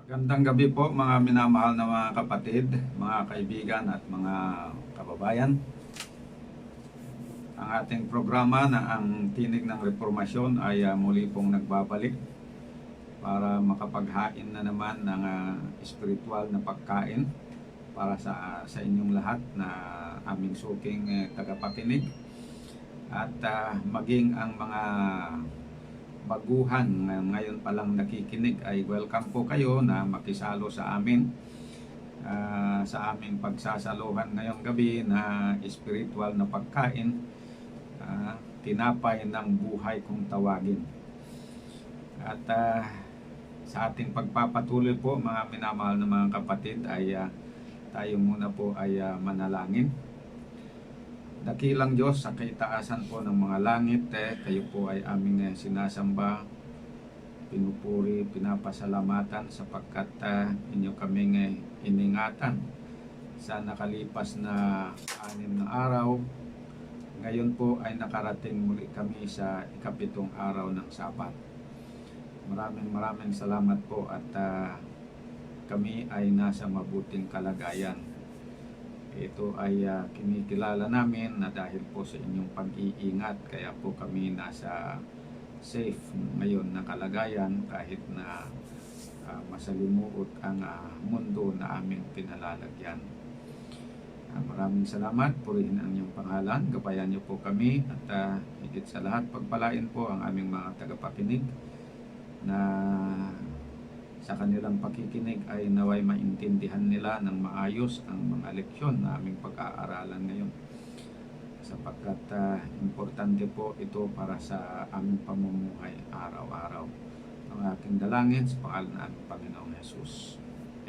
Gandang gabi po mga minamahal na mga kapatid, mga kaibigan at mga kababayan. Ang ating programa na ang Tinig ng Reformasyon ay muli pong nagbabalik para makapaghain na naman ng espiritual na pagkain para sa inyong lahat na aming suking tagapakinig at maging ang mga baguhan na ngayon palang nakikinig ay welcome po kayo na makisalo sa amin sa aming pagsasaluhan ngayong gabi na spiritual na pagkain, tinapay ng buhay kung tawagin. At sa ating pagpapatuloy po mga minamahal na mga kapatid ay tayo muna po ay manalangin. Dakilang Diyos sa kaitaasan po ng mga langit, kayo po ay aming sinasamba, pinupuri, pinapasalamatan sapagkat inyo kaming iningatan sa nakalipas na 6 na araw. Ngayon po ay nakarating muli kami sa ikapitong araw ng Sabat. Maraming salamat po at kami ay nasa mabuting kalagayan. Ito ay kinikilala namin na dahil po sa inyong pag-iingat kaya po kami nasa safe ngayon na kalagayan kahit na masalimuot ang mundo na aming pinalalagyan. Maraming salamat, purihin ang inyong pangalan, gabayan niyo po kami at higit sa lahat pagpalain po ang aming mga tagapakinig na sa kanilang pakikinig ay naway maintindihan nila ng maayos ang mga leksyon na aming pag-aaralan ngayon sapagkat importante po ito para sa aming pamumuhay araw-araw. Ang aking dalangin sa pangalan ng aming Panginoong Jesus.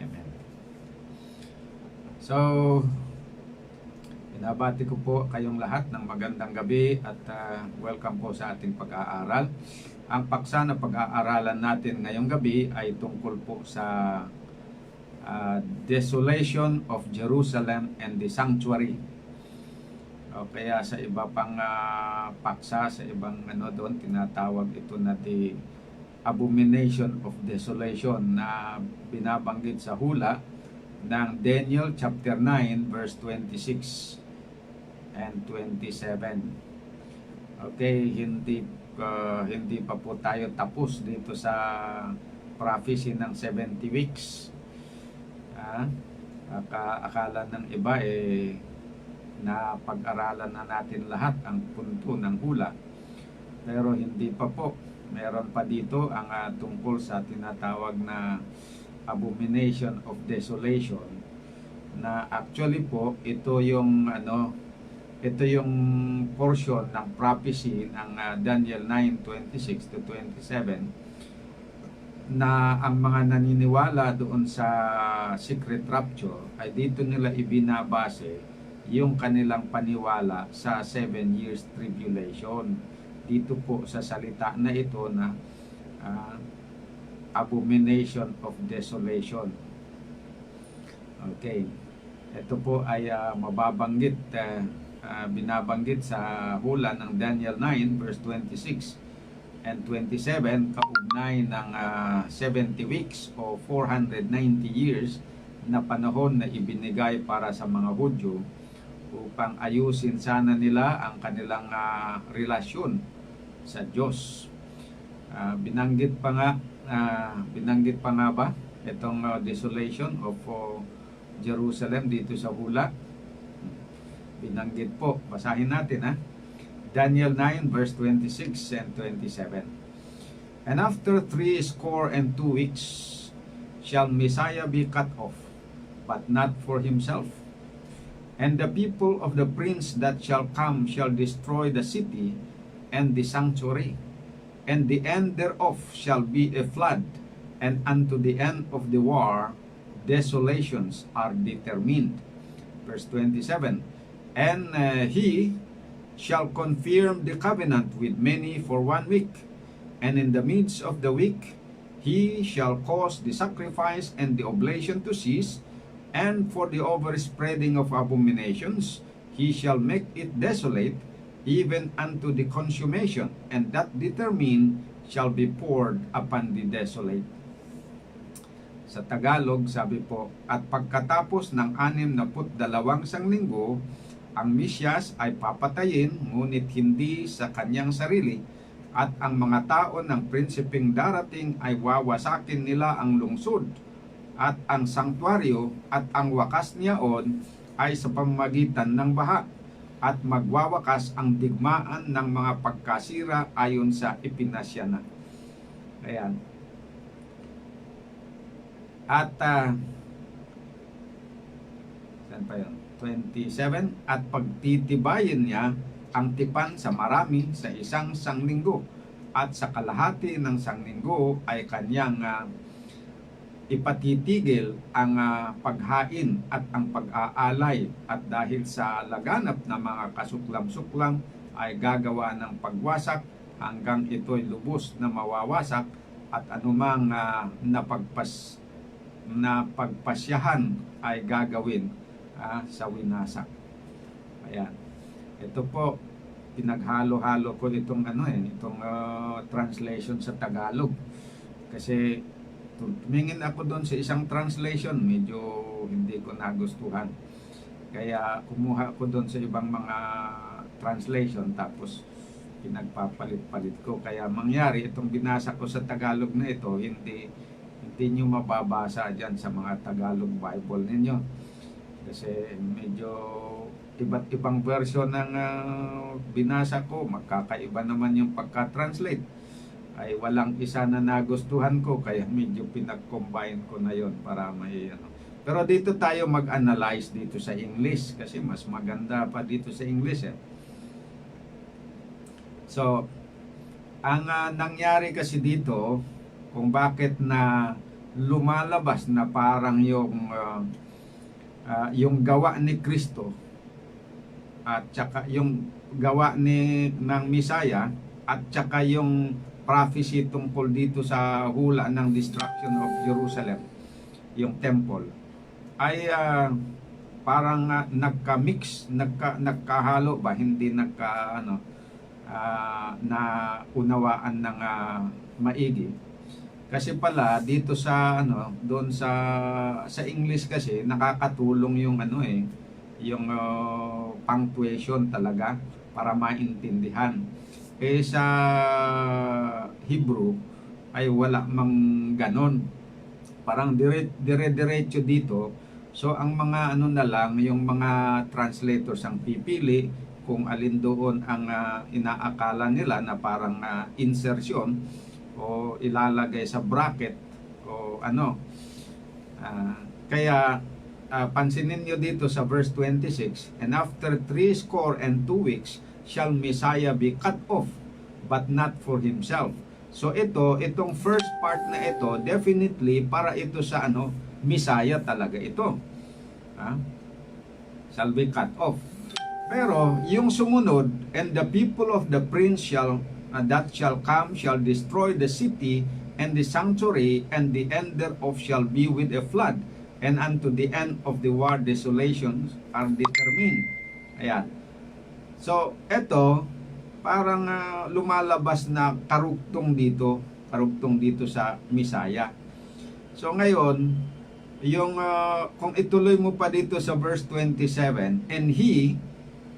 Amen. So, binabati ko po kayong lahat ng magandang gabi at welcome po sa ating pag-aaral. Ang paksa na pag-aaralan natin ngayong gabi ay tungkol po sa desolation of Jerusalem and the sanctuary. O kaya sa iba pang paksa, sa ibang doon, tinatawag ito na the abomination of desolation na binabanggit sa hula ng Daniel chapter 9 verse 26 and 27. Okay, hindi pa po tayo tapos dito sa prophecy ng 70 weeks. Akala ng iba na pag-aralan na natin lahat ang punto ng hula. Pero hindi pa po. Meron pa dito ang tungkol sa tinatawag na abomination of desolation na actually po ito yung portion ng prophecy ng Daniel 9:26 to 27 na ang mga naniniwala doon sa secret rapture ay dito nila ibinabase yung kanilang paniwala sa 7 years tribulation. Dito po sa salita na ito na abomination of desolation. Okay. Ito po ay mababanggit binabanggit sa hula ng Daniel 9 verse 26 and 27 kaugnay ng 70 weeks o 490 years na panahon na ibinigay para sa mga Hudyo upang ayusin sana nila ang kanilang relasyon sa Diyos. Binanggit pa nga ba itong desolation of Jerusalem dito sa hula? Binanggit po. Basahin natin Daniel 9 verse 26 and 27. And after 62 weeks shall Messiah be cut off, but not for himself. And the people of the prince that shall come shall destroy the city and the sanctuary. And the end thereof shall be a flood, and unto the end of the war desolations are determined. Verse 27. And he shall confirm the covenant with many for 1 week. And in the midst of the week, he shall cause the sacrifice and the oblation to cease. And for the overspreading of abominations, he shall make it desolate, even unto the consummation. And that determined shall be poured upon the desolate. Sa Tagalog, sabi po, at pagkatapos ng 62 sanglinggo, ang Mesyas ay papatayin, ngunit hindi sa kanyang sarili, at ang mga tao ng prinsipeng darating ay wawasakin nila ang lungsod at ang sanktuaryo, at ang wakas niyaon ay sa pamamagitan ng baha, at magwawakas ang digmaan ng mga pagkasira ayon sa ipinasya na. Ayan. At saan pa yun? 27, at pagtitibayin niya ang tipan sa marami sa isang sanglinggo, at sa kalahati ng sanglinggo ay kanyang ipatitigil ang paghain at ang pag-aalay, at dahil sa laganap na mga kasuklam-suklam ay gagawa ng pagwasak hanggang ito'y lubos na mawawasak, at anumang pagpasyahan ay gagawin sa winasak. Ayan. Ito po, pinaghalo-halo ko itong translation sa Tagalog. Kasi tumingin ako doon sa isang translation, medyo hindi ko nagustuhan. Kaya kumuha ko doon sa ibang mga translation, tapos pinagpapalit-palit ko. Kaya mangyari, itong binasa ko sa Tagalog na ito, hindi nyo mababasa dyan sa mga Tagalog Bible ninyo. Kasi medyo iba't ibang version ng binasa ko, magkakaiba naman yung pagka-translate. Ay walang isa na nagustuhan ko, kaya medyo pinag-combine ko na yon para may Pero dito tayo mag-analyze dito sa English, kasi mas maganda pa dito sa English So, ang nangyari kasi dito, kung bakit na lumalabas na parang yung gawa ni Kristo at saka yung gawa ng Misaya, at saka yung prophecy tungkol dito sa hula ng destruction of Jerusalem, yung temple, ay parang nagka-mix, nagkahalo ba, hindi na unawaan ng maigi. Kasi pala dito sa doon sa English kasi nakakatulong yung yung punctuation talaga para maintindihan. Sa Hebrew ay wala mang ganon. Parang dire-diretso dito. So ang mga na lang, yung mga translators ang pipili kung alin doon ang inaakala nila na parang insertion o ilalagay sa bracket o kaya pansinin nyo dito sa verse 26, and after 62 weeks shall Messiah be cut off, but not for himself. So itong first part na ito, definitely para ito sa Messiah talaga ito, shall be cut off. Pero yung sumunod, and the people of the prince that shall come shall destroy the city and the sanctuary, and the end thereof shall be with a flood, and unto the end of the war desolations are determined. Ayan. So, ito parang lumalabas na karugtong dito sa Misaya. So ngayon, yung kung ituloy mo pa dito sa verse 27, and he,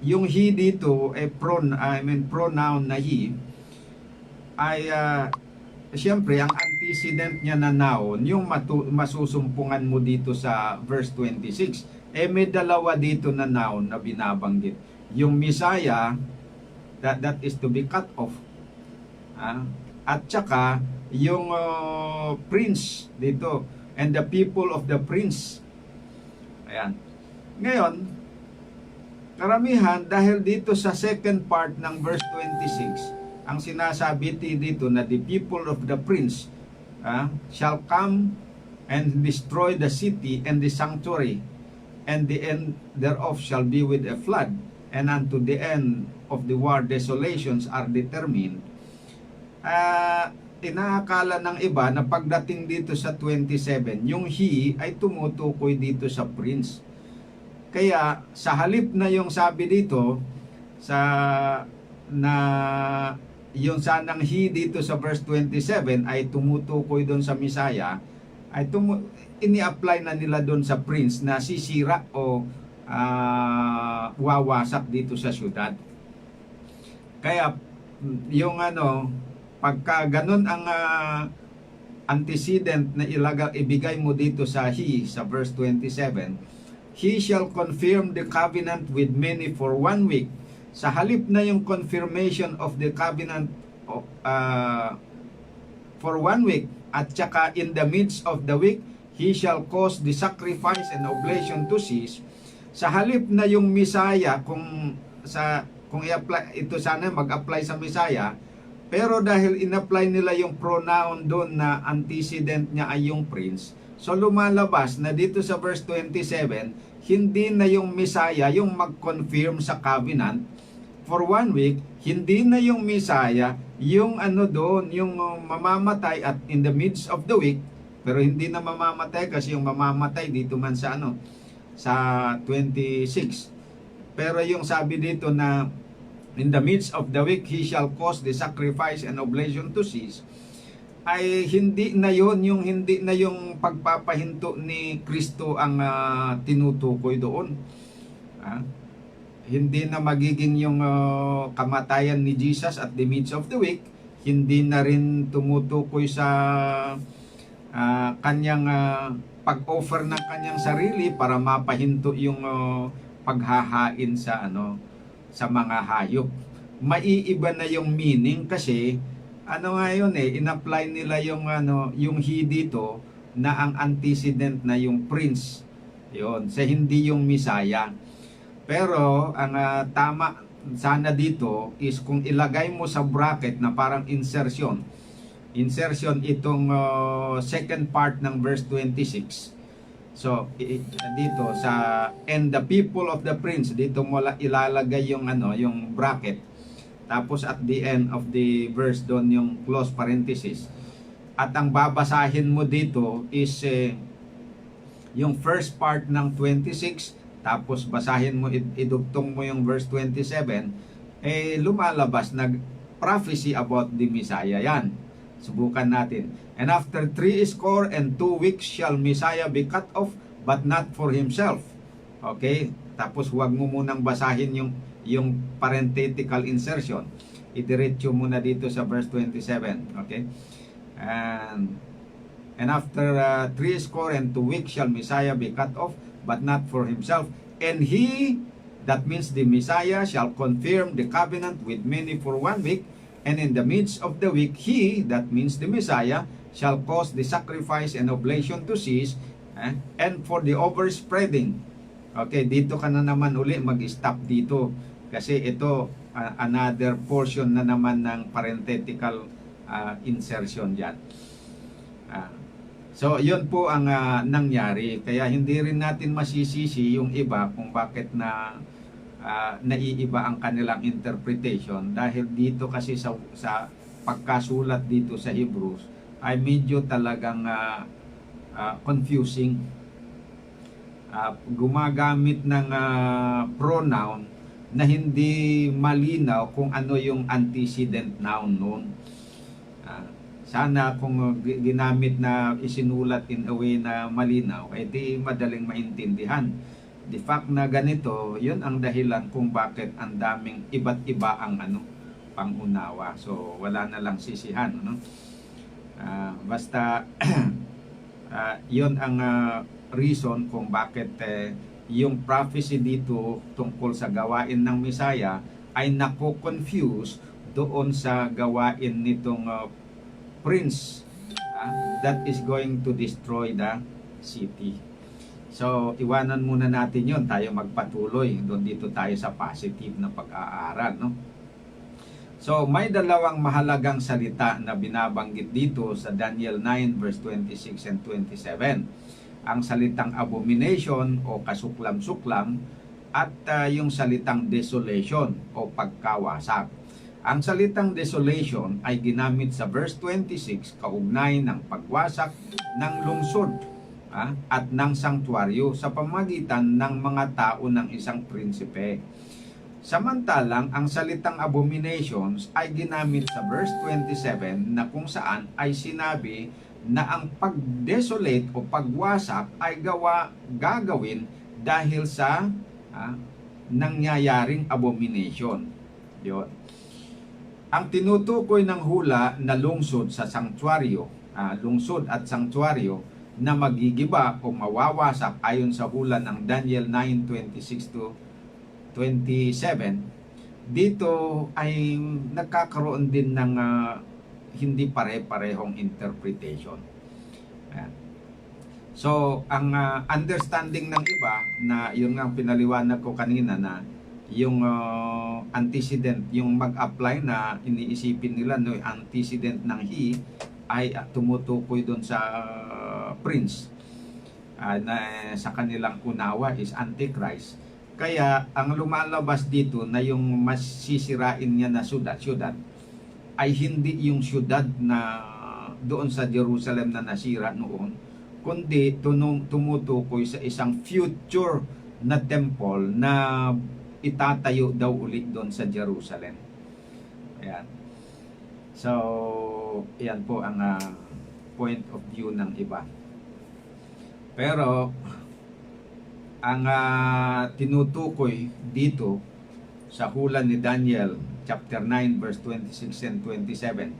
yung he dito ay pronoun na he, ay siyempre ang antecedent niya na noun, yung masusumpungan mo dito sa verse 26, may dalawa dito na noun na binabanggit. Yung Messiah, that is to be cut off, at saka yung prince dito, and the people of the prince. Ayan. Ngayon, karamihan dahil dito sa second part ng verse 26, ang sinasabi dito na the people of the prince shall come and destroy the city and the sanctuary, and the end thereof shall be with a flood, and unto the end of the war desolations are determined. Inaakala ng iba na pagdating dito sa 27, yung he ay tumutukoy dito sa prince. Kaya sa halip na yung sabi dito na yung sanang he dito sa verse 27 ay tumutukoy doon sa Messiah, ay ini-apply na nila doon sa prince na sisira o wawasak dito sa syudad. Kaya yung pagka ganun ang antecedent na ibigay mo dito sa sa verse 27, he shall confirm the covenant with many for 1 week. Sa halip na yung confirmation of the covenant for 1 week, at saka in the midst of the week, he shall cause the sacrifice and oblation to cease. Sa halip na yung Misaya, kung i-apply ito, sana mag-apply sa Misaya, pero dahil in-apply nila yung pronoun doon na antecedent niya ay yung prince, so lumalabas na dito sa verse 27, hindi na yung Misaya yung mag-confirm sa covenant for 1 week, hindi na yung Misaya yung doon, yung mamamatay at in the midst of the week, pero hindi na mamamatay kasi yung mamamatay dito man sa sa 26. Pero yung sabi dito na in the midst of the week he shall cause the sacrifice and oblation to cease, ay hindi na yung pagpapahinto ni Kristo ang tinutukoy doon. Hindi na magiging yung kamatayan ni Jesus at the midst of the week, hindi na rin tumutukoy sa kanyang pag-offer ng kanyang sarili para mapahinto yung paghahain sa sa mga hayop. Maiiba na yung meaning kasi ngayon in-apply nila yung he dito na ang antecedent na yung prince. Yon, sa hindi yung Misaya. Pero ang tama sana dito is kung ilagay mo sa bracket na parang insertion itong second part ng verse 26. So dito sa and the people of the prince, dito mo ilalagay yung yung bracket. Tapos at the end of the verse doon yung close parenthesis. At ang babasahin mo dito is yung first part ng 26, tapos basahin mo, idugtong mo yung verse 27, lumalabas prophecy about the Messiah yan. Subukan natin. And after 62 weeks shall Messiah be cut off, but not for himself. Okay? Tapos huwag mo munang basahin yung parenthetical insertion. Idiretso muna dito sa verse 27. Okay? And after 62 weeks shall Messiah be cut off, but not for himself. And he, that means the Messiah, shall confirm the covenant with many for 1 week. And in the midst of the week, he, that means the Messiah, shall cause the sacrifice and oblation to cease, and for the overspreading. Okay, dito ka na naman uli mag-stop dito. Kasi ito, another portion na naman ng parenthetical insertion dyan. So, yun po ang nangyari. Kaya hindi rin natin masisisi yung iba kung bakit naiiba ang kanilang interpretation, dahil dito kasi sa pagkasulat dito sa Hebrews ay medyo talagang confusing. Gumagamit ng pronoun na hindi malinaw kung ano yung antecedent noun noon. Sana kung ginamit na isinulat in a way na malinaw, di madaling maintindihan. The fact na ganito, yun ang dahilan kung bakit ang daming iba't iba ang pangunawa. So wala na lang sisihan, basta yun ang reason kung bakit yung prophecy dito tungkol sa gawain ng Messiah ay nako-confuse doon sa gawain nitong prince that is going to destroy the city. So, iwanan muna natin yun. Tayo magpatuloy. Doon dito tayo sa positive na pag-aaral, So, may dalawang mahalagang salita na binabanggit dito sa Daniel 9 verse 26 and 27. Ang salitang abomination o kasuklam-suklam at yung salitang desolation o pagkawasak. Ang salitang desolation ay ginamit sa verse 26 kaugnay ng pagwasak ng lungsod at ng sanktuaryo sa pamagitan ng mga tao ng isang prinsipe. Samantalang ang salitang abominations ay ginamit sa verse 27 na kung saan ay sinabi na ang pag-desolate o pagwasak ay gagawin dahil sa nangyayaring abomination. Yun. Ang tinutukoy ng hula na lungsod sa sanctuaryo, lungsod at sanctuaryo na magigiba o mawawasak ayon sa hula ng Daniel 9:26 to 27, dito ay nagkakaroon din ng hindi pare-parehong interpretation. Ayan. So, ang understanding ng iba na yung ang pinaliwanag ko kanina na yung antecedent, yung mag-apply na iniisipin nila no, antecedent ng he ay tumutukoy doon sa prince na sa kanilang unawa is Antichrist. Kaya ang lumalabas dito na yung masisirain niya na syudad ay hindi yung syudad na doon sa Jerusalem na nasira noon, kundi tumutukoy sa isang future na temple na itatayo daw ulit doon sa Jerusalem. Ayan. So, yan po ang point of view ng iba. Pero ang tinutukoy dito sa hula ni Daniel chapter 9 verse 26 and 27,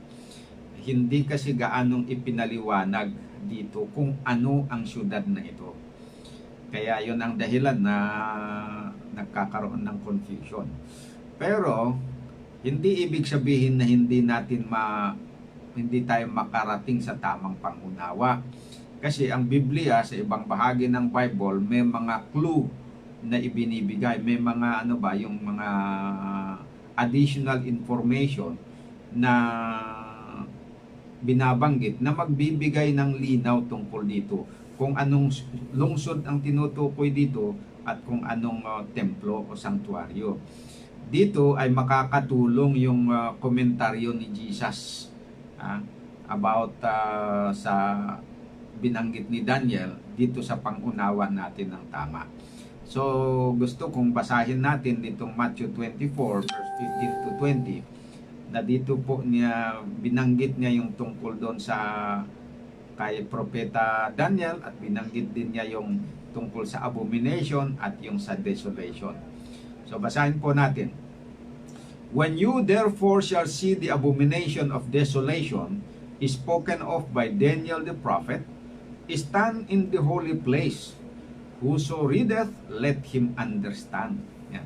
hindi kasi gaanong ipinaliwanag dito kung ano ang syudad na ito. Kaya yon ang dahilan na nagkakaroon ng confusion. Pero hindi ibig sabihin na hindi tayo makarating sa tamang pangunawa. Kasi ang Biblia sa ibang bahagi ng Bible may mga clue na ibinibigay, may mga yung mga additional information na binabanggit na magbibigay ng linaw tungkol dito kung anong lungsod ang tinutukoy dito at kung anong templo o sanctuaryo. Dito ay makakatulong yung komentaryo ni Jesus about sa binanggit ni Daniel dito sa pangunawa natin ng tama. So, gusto kong basahin natin ditong Matthew 24 verse 15 to 20 na dito po niya binanggit niya yung tungkol doon sa kay propeta Daniel at binanggit din niya yung tungkol sa abomination at yung sa desolation. So, basahin po natin. When you therefore shall see the abomination of desolation is spoken of by Daniel the prophet, stand in the holy place. Whoso readeth, let him understand. Yan.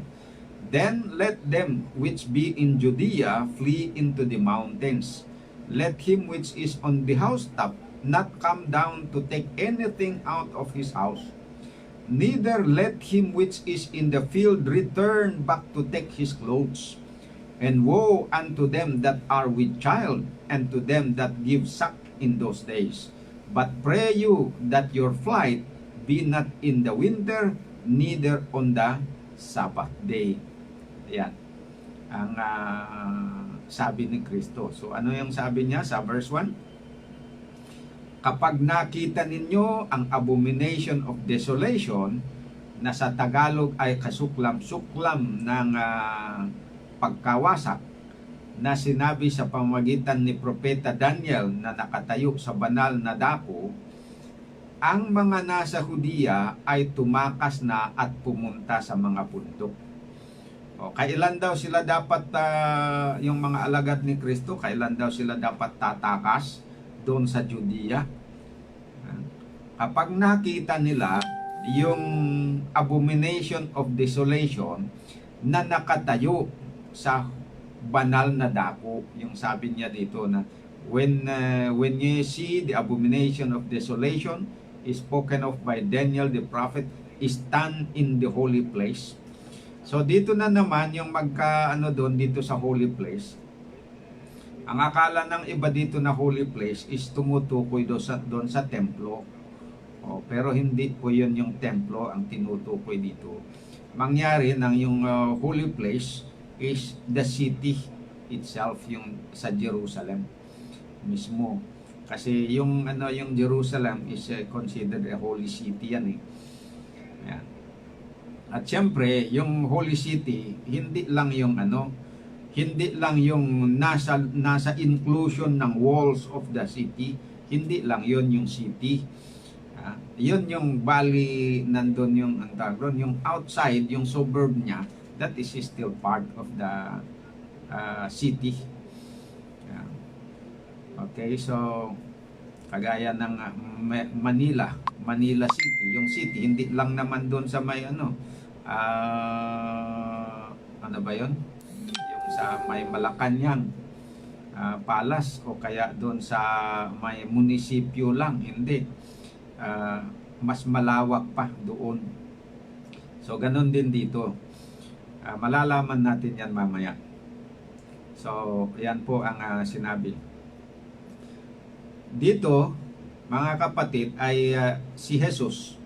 Then let them which be in Judea flee into the mountains. Let him which is on the housetop not come down to take anything out of his house. Neither let him which is in the field return back to take his clothes. And woe unto them that are with child, and to them that give suck in those days. But pray you that your flight be not in the winter, neither on the Sabbath day. Yan ang sabi ni Kristo. So ano yung sabi niya sa verse 1? Kapag nakita ninyo ang abomination of desolation, na sa Tagalog ay kasuklam-suklam ng pagkawasak, na sinabi sa pamamagitan ni Propeta Daniel na nakatayo sa banal na dako, ang mga nasa Hudiya ay tumakas na at pumunta sa mga bundok. O, kailan daw sila dapat, yung mga alagad ni Kristo, kailan daw sila dapat tatakas doon sa Judea? Kapag nakita nila yung abomination of desolation na nakatayo sa banal na dako, yung sabi niya dito na when you see the abomination of desolation is spoken of by Daniel the prophet, stand in the holy place. So dito na naman yung doon dito sa holy place. Ang akala ng iba dito na holy place is tumutukoy doon sa templo. Pero hindi po yun yung templo ang tinutukoy dito. Mangyari ng yung holy place is the city itself, yung sa Jerusalem mismo. Kasi yung Jerusalem is considered a holy city yan eh. Yan. At syempre, yung holy city hindi lang yung nasa inclusion ng walls of the city, Hindi lang yun yung city. Yun yung valley, nandun yung Antagron, yung outside, yung suburb niya, that is still part of the city. Okay, so kagaya ng Manila City, yung city hindi lang naman doon sa may ano ba yon, yung sa may Malacanang Palace, o kaya doon sa may munisipyo lang, hindi. Mas malawak pa doon. So ganun din dito. Malalaman natin yan mamaya. So yan po ang sinabi dito, mga kapatid, ay si Jesus,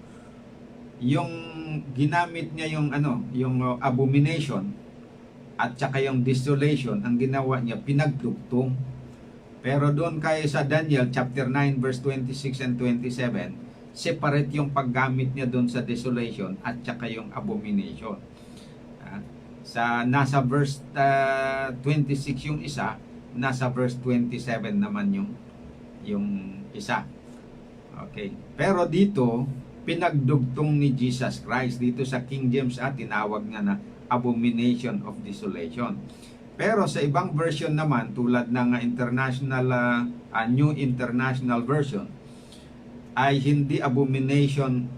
yung ginamit niya yung yung abomination at saka yung desolation, ang ginawa niya pinagdugtong. Pero doon kay sa Daniel chapter 9 verse 26 and 27, separate yung paggamit niya doon sa desolation at saka yung abomination. Sa nasa verse 26 yung isa, nasa verse 27 naman yung isa. Okay. Pero dito, pinagdugtong ni Jesus Christ. Dito sa King James tinawag nga na abomination of desolation. Pero sa ibang version naman, tulad ng New International Version, ay hindi abomination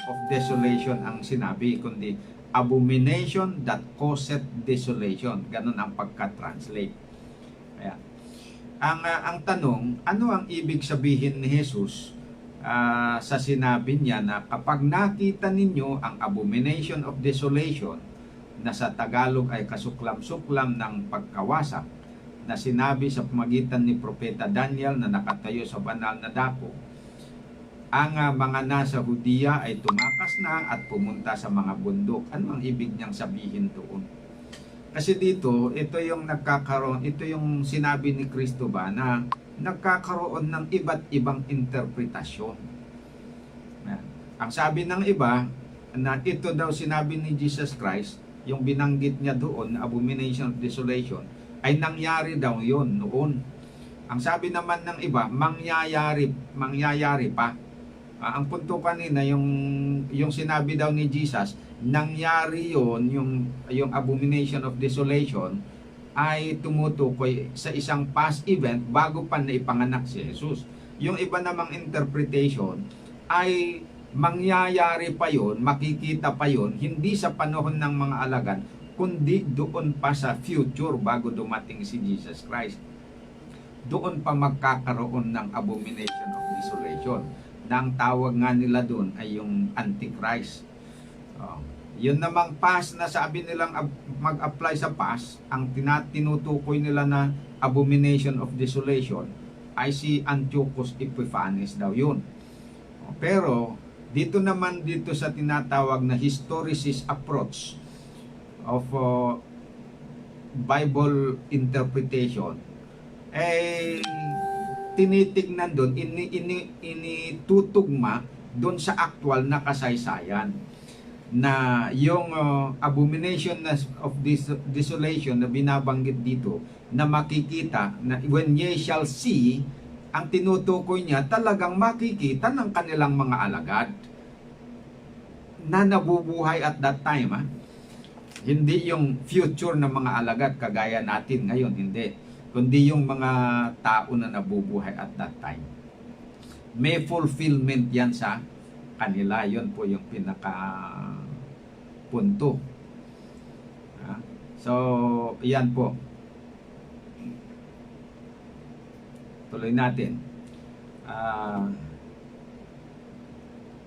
of desolation ang sinabi, kundi abomination that causeth desolation. Ganun ang pagka-translate. Ayan. Ang tanong, ano ang ibig sabihin ni Jesus sa sinabi niya na kapag nakita ninyo ang abomination of desolation, na sa Tagalog ay kasuklam-suklam ng pagkawasak, na sinabi sa pamagitan ni Propeta Daniel na nakatayo sa banal na dako, ang mga nasa Hudiya ay tumakas na at pumunta sa mga bundok. Ano ang ibig niyang sabihin doon? Kasi dito, ito yung nagkakaroon, ito yung sinabi ni Kristo ba na nagkakaroon ng iba't ibang interpretasyon. Ang sabi ng iba, na ito daw sinabi ni Jesus Christ, yung binanggit niya doon, abomination of desolation, ay nangyari daw yon noon. Ang sabi naman ng iba, mangyayari pa. Ang punto kanina, yung sinabi daw ni Jesus, nangyari yon, yung abomination of desolation, ay tumutukoy sa isang past event bago pa na ipanganak si Jesus. Yung iba namang interpretation ay mangyayari pa yon, makikita pa yon, hindi sa panahon ng mga alagad, kundi doon pa sa future bago dumating si Jesus Christ. Doon pa magkakaroon ng abomination of desolation. Na ang tawag nga nila doon ay yung Antichrist. Yun namang past na sabi nilang mag-apply sa past, ang tinutukoy nila na abomination of desolation ay si Antiochus Epiphanes daw yun. Pero dito naman dito sa tinatawag na historicist approach of Bible interpretation, tinitignan doon, initutugma doon sa actual na kasaysayan na yung abomination of desolation na binabanggit dito, na makikita na when ye shall see, ang tinutukoy niya talagang makikita ng kanilang mga alagad na nabubuhay at that time. Hindi yung future ng mga alagad kagaya natin ngayon, hindi, kundi yung mga tao na nabubuhay at that time. May fulfillment yan sa kanila. Yun po yung pinaka punto. So yan po, tuloy natin.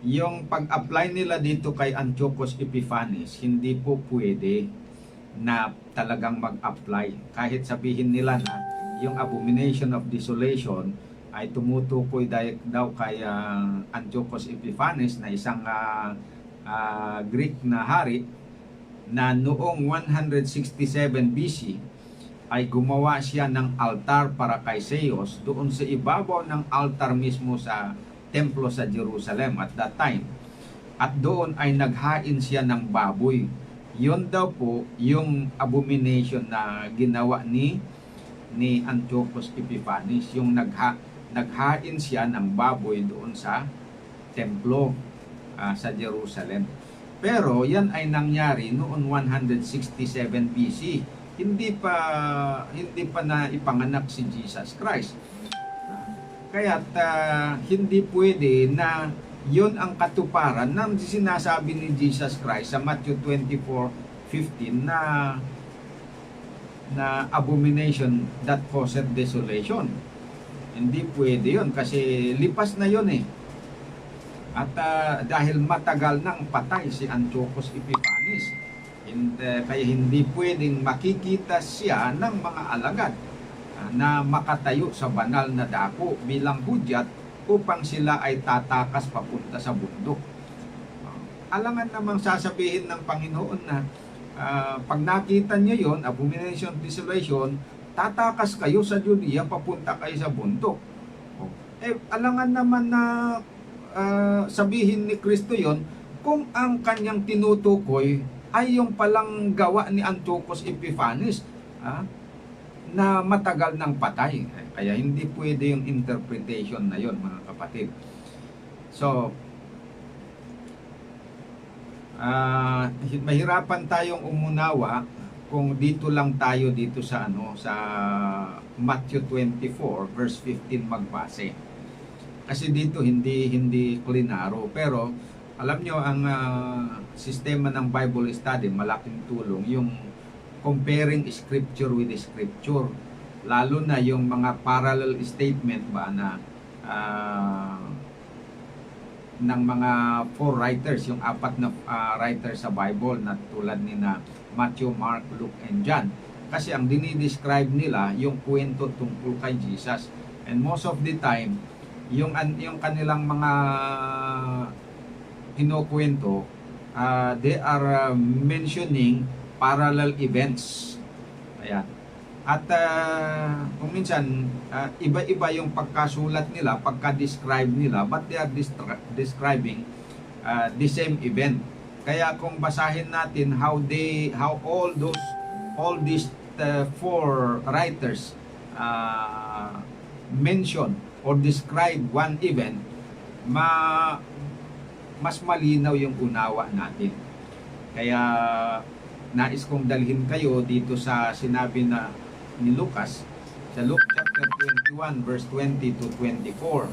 Yung pag-apply nila dito kay Antiochus Epiphanes, hindi po pwede na talagang mag-apply. Kahit sabihin nila na yung abomination of desolation ay tumutukoy daw kay Antiochus Epiphanes na isang Greek na hari na noong 167 BC ay gumawa siya ng altar para kay Zeus doon sa ibabaw ng altar mismo sa templo sa Jerusalem at that time. At doon ay naghain siya ng baboy. Yun daw po yung abomination na ginawa ni Antiochus Epiphanes, yung naghain siya ng baboy doon sa templo sa Jerusalem. Pero yan ay nangyari noon 167 BC. Hindi pa na ipanganak si Jesus Christ. Kaya't hindi pwede na yon ang katuparan ng sinasabi ni Jesus Christ sa Matthew 24:15 na abomination that causeth desolation. Hindi pwede yon kasi lipas na yon eh. At dahil matagal nang patay si Antiochus Epiphanes, kaya hindi pwedeng makikita siya ng mga alagad na makatayo sa banal na dako bilang hudyat upang sila ay tatakas papunta sa bundok. Alangan namang sasabihin ng Panginoon na pag nakita nyo yon, abomination, desolation, tatakas kayo sa Judea, papunta kayo sa bundok. Alangan naman na sabihin ni Kristo yon kung ang kanyang tinutukoy ay yung palang gawa ni Antiochus Epiphanes na matagal ng patay. Kaya hindi pwede yung interpretation na yon, mga kapatid. So, mahirapan tayong umunawa kung dito lang tayo dito sa sa Matthew 24 verse 15 magbase. Kasi dito hindi klinaro, pero alam nyo ang sistema ng Bible study malaking tulong yung comparing scripture with scripture, lalo na yung mga parallel statement ba na ng mga 4 writers, yung 4 na writers sa Bible na tulad ni na Matthew, Mark, Luke, and John. Kasi ang dinidescribe nila yung kwento tungkol kay Jesus. And most of the time, yung kanilang mga kinukwento, they are mentioning parallel events. Ayan. At kung minsan, iba-iba yung pagkasulat nila, pagka-describe nila, but they are describing the same event. Kaya kung basahin natin how all these 4 writers mention or describe one event, mas malinaw yung unawa natin. Kaya nais kong dalhin kayo dito sa sinabi ni Lucas sa Luke chapter 21 verse 20 to 24.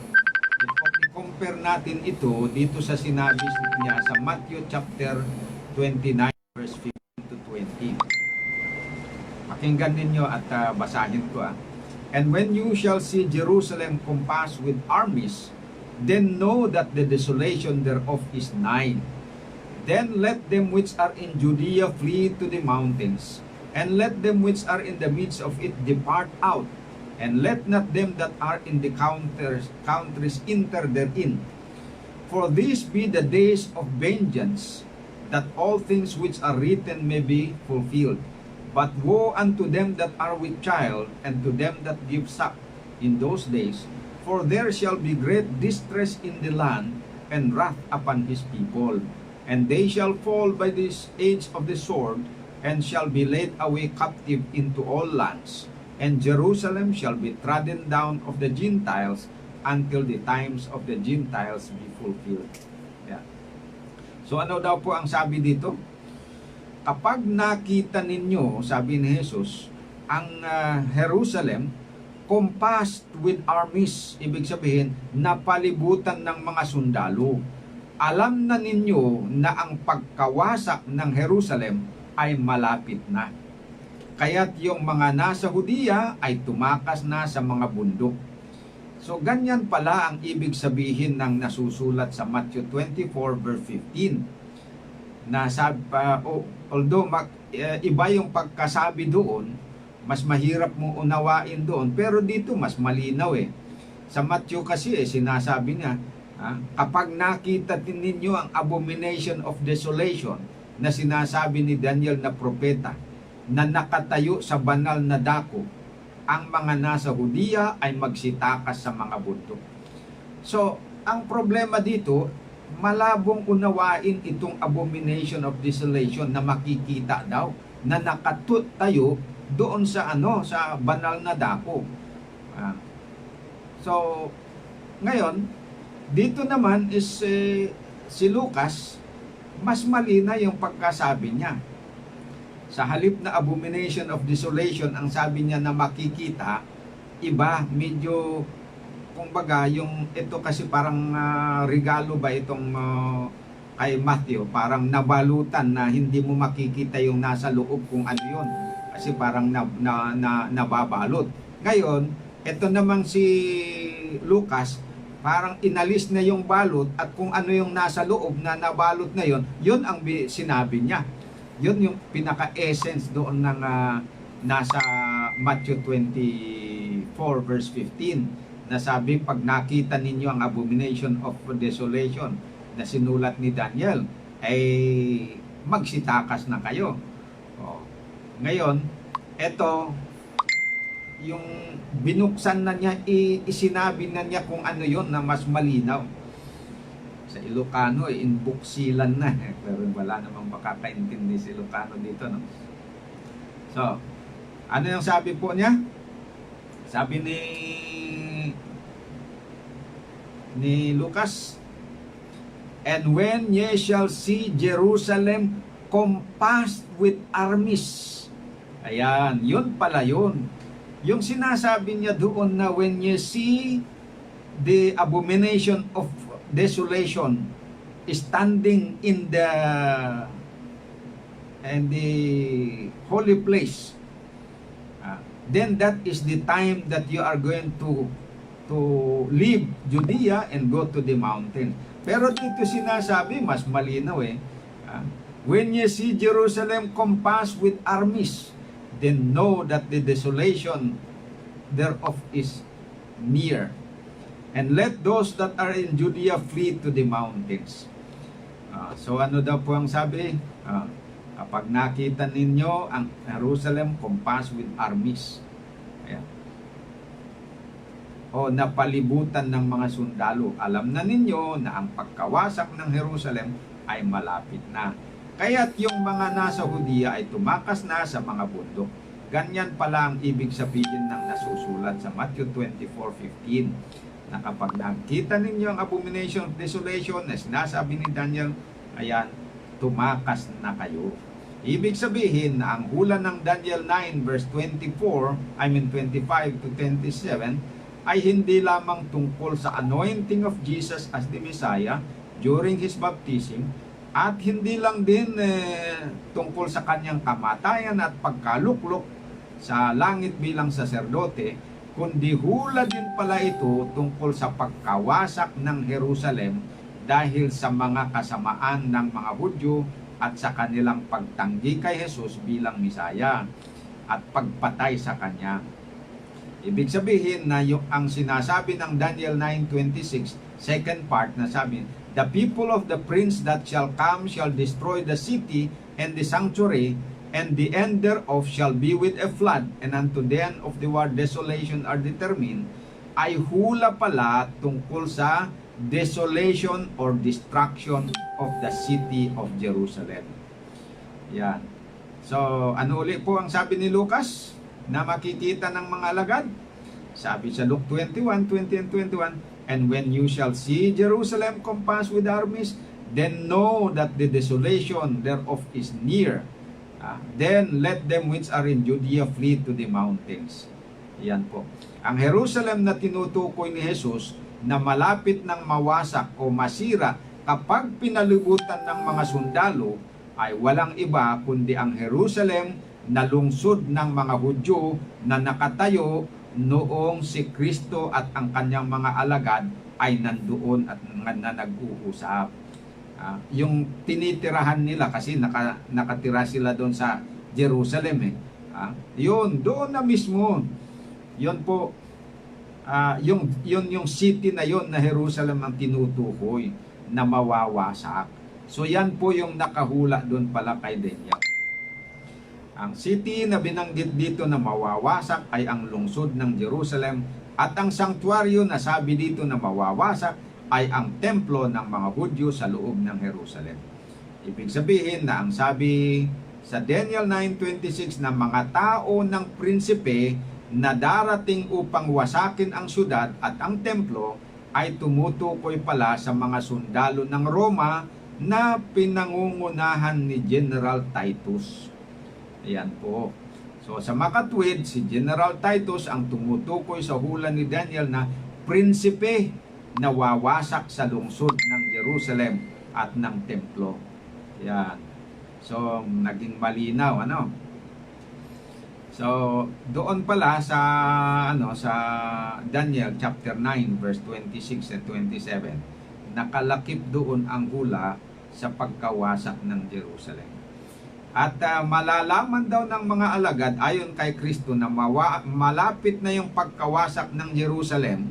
I-compare natin ito dito sa sinabi niya sa Matthew chapter 29 verse 15 to 20. Pakinggan ninyo at basahin ko. And when you shall see Jerusalem compassed with armies, then know that the desolation thereof is nigh. Then let them which are in Judea flee to the mountains, and let them which are in the midst of it depart out, and let not them that are in the countries enter therein. For these be the days of vengeance, that all things which are written may be fulfilled. But woe unto them that are with child, and to them that give suck in those days, for there shall be great distress in the land, and wrath upon his people. And they shall fall by this edge of the sword, and shall be led away captive into all lands. And Jerusalem shall be trodden down of the Gentiles, until the times of the Gentiles be fulfilled. Yeah. So ano daw po ang sabi dito? Kapag nakita ninyo, sabi ni Jesus, ang Jerusalem compassed with armies, ibig sabihin, napalibutan ng mga sundalo, alam na ninyo na ang pagkawasak ng Jerusalem ay malapit na. Kaya't yung mga nasa Judea ay tumakas na sa mga bundok. So ganyan pala ang ibig sabihin ng nasusulat sa Matthew 24 verse 15. Although iba yung pagkasabi doon, mas mahirap mo unawain doon, pero dito mas malinaw eh. Sa Matthew kasi sinasabi niya, kapag nakita ninyo ang abomination of desolation na sinasabi ni Daniel na propeta, na nakatayo sa banal na dako, ang mga nasa Judea ay magsitakas sa mga bundok. So, ang problema dito, malabong unawain itong abomination of desolation na makikita daw na nakatayo doon sa sa banal na dako. So So, ngayon, dito naman is si Lucas, mas malina yung pagkasabi niya. Sa halip na abomination of desolation, ang sabi niya na makikita, iba, medyo, kumbaga, yung ito kasi parang regalo ba itong kay Matthew, parang nabalutan na hindi mo makikita yung nasa loob kung ano yun. Kasi parang nababalot. Ngayon, ito namang si Lucas, parang inalis na yung balot at kung ano yung nasa loob na nabalot na yun, yun ang sinabi niya. Yun yung pinaka-essence doon ng nasa Matthew 24 verse 15 na sabi, pag nakita ninyo ang abomination of desolation na sinulat ni Daniel, ay magsitakas na kayo. Ngayon, ito, yung binuksan na niya, isinabi na niya kung ano yon na mas malinaw. Sa Ilocano, inbuksilan na. Pero wala namang makakaintindi si Ilocano dito, no? So, ano yung sabi po niya? Sabi ni Lucas, and when ye shall see Jerusalem compassed with armies. Ayan, yun pala yun. Yung sinasabi niya doon na when ye see the abomination of desolation standing in the holy place, then that is the time that you are going to leave Judea and go to the mountain. Pero dito sinasabi, mas malinaw when ye see Jerusalem compassed with armies, then know that the desolation thereof is near. And let those that are in Judea flee to the mountains. So ano daw po ang sabi? Kapag nakita ninyo ang Jerusalem compassed with armies, ayan, o napalibutan ng mga sundalo, alam na ninyo na ang pagkawasak ng Jerusalem ay malapit na. Kaya't yung mga nasa Judea ay tumakas na sa mga bundok. Ganyan pala ang ibig sabihin ng nasusulat sa Matthew 24:15, na kapag nakita ninyo ang abomination of desolation na sinasabi ni Daniel, ayan, tumakas na kayo. Ibig sabihin na ang hula ng Daniel 9 verse 25 to 27 ay hindi lamang tungkol sa anointing of Jesus as the Messiah during His baptism, at hindi lang din tungkol sa kanyang kamatayan at pagkaluklok sa langit bilang saserdote, kundi hula din pala ito tungkol sa pagkawasak ng Jerusalem dahil sa mga kasamaan ng mga Hudyo at sa kanilang pagtanggi kay Jesus bilang Misaya at pagpatay sa kanya. Ibig sabihin na ang sinasabi ng Daniel 9:26, second part, na sabi, the people of the prince that shall come shall destroy the city and the sanctuary, and the end thereof shall be with a flood, and unto the end of the world desolation are determined, ay hula pala tungkol sa desolation or destruction of the city of Jerusalem. Yan. So, ano ulit po ang sabi ni Lucas na makikita ng mga alagad? Sabi sa Luke 21:20 and 21, and when you shall see Jerusalem compassed with armies, then know that the desolation thereof is near. Then let them which are in Judea flee to the mountains. Yan po. Ang Jerusalem na tinutukoy ni Jesus na malapit ng mawasak o masira kapag pinalibutan ng mga sundalo ay walang iba kundi ang Jerusalem na lungsod ng mga Hudyo na nakatayo noong si Kristo at ang kanyang mga alagad ay nandoon at nag-uusap. Yung tinitirahan nila kasi nakatira sila doon sa Jerusalem yun, doon na mismo. Yun po, yung city na yun na Jerusalem ang tinutukoy na mawawasak. So yan po yung nakahula doon pala kay Daniel. Ang city na binanggit dito na mawawasak ay ang lungsod ng Jerusalem, at ang sanktuaryo na sabi dito na mawawasak ay ang templo ng mga Hudyo sa loob ng Jerusalem. Ibig sabihin na ang sabi sa Daniel 9:26 na mga tao ng prinsipe na darating upang wasakin ang syudad at ang templo ay tumutukoy pala sa mga sundalo ng Roma na pinangungunahan ni General Titus. Ayan po. So sa makatwid, si General Titus ang tumutukoy sa hula ni Daniel na prinsipe na wawasak sa lungsod ng Jerusalem at ng templo. Ayan. So naging malinaw, ano? So doon pala sa sa Daniel chapter 9 verse 26 and 27, nakalakip doon ang hula sa pagkawasak ng Jerusalem. At malalaman daw ng mga alagad ayon kay Kristo na malapit na yung pagkawasak ng Jerusalem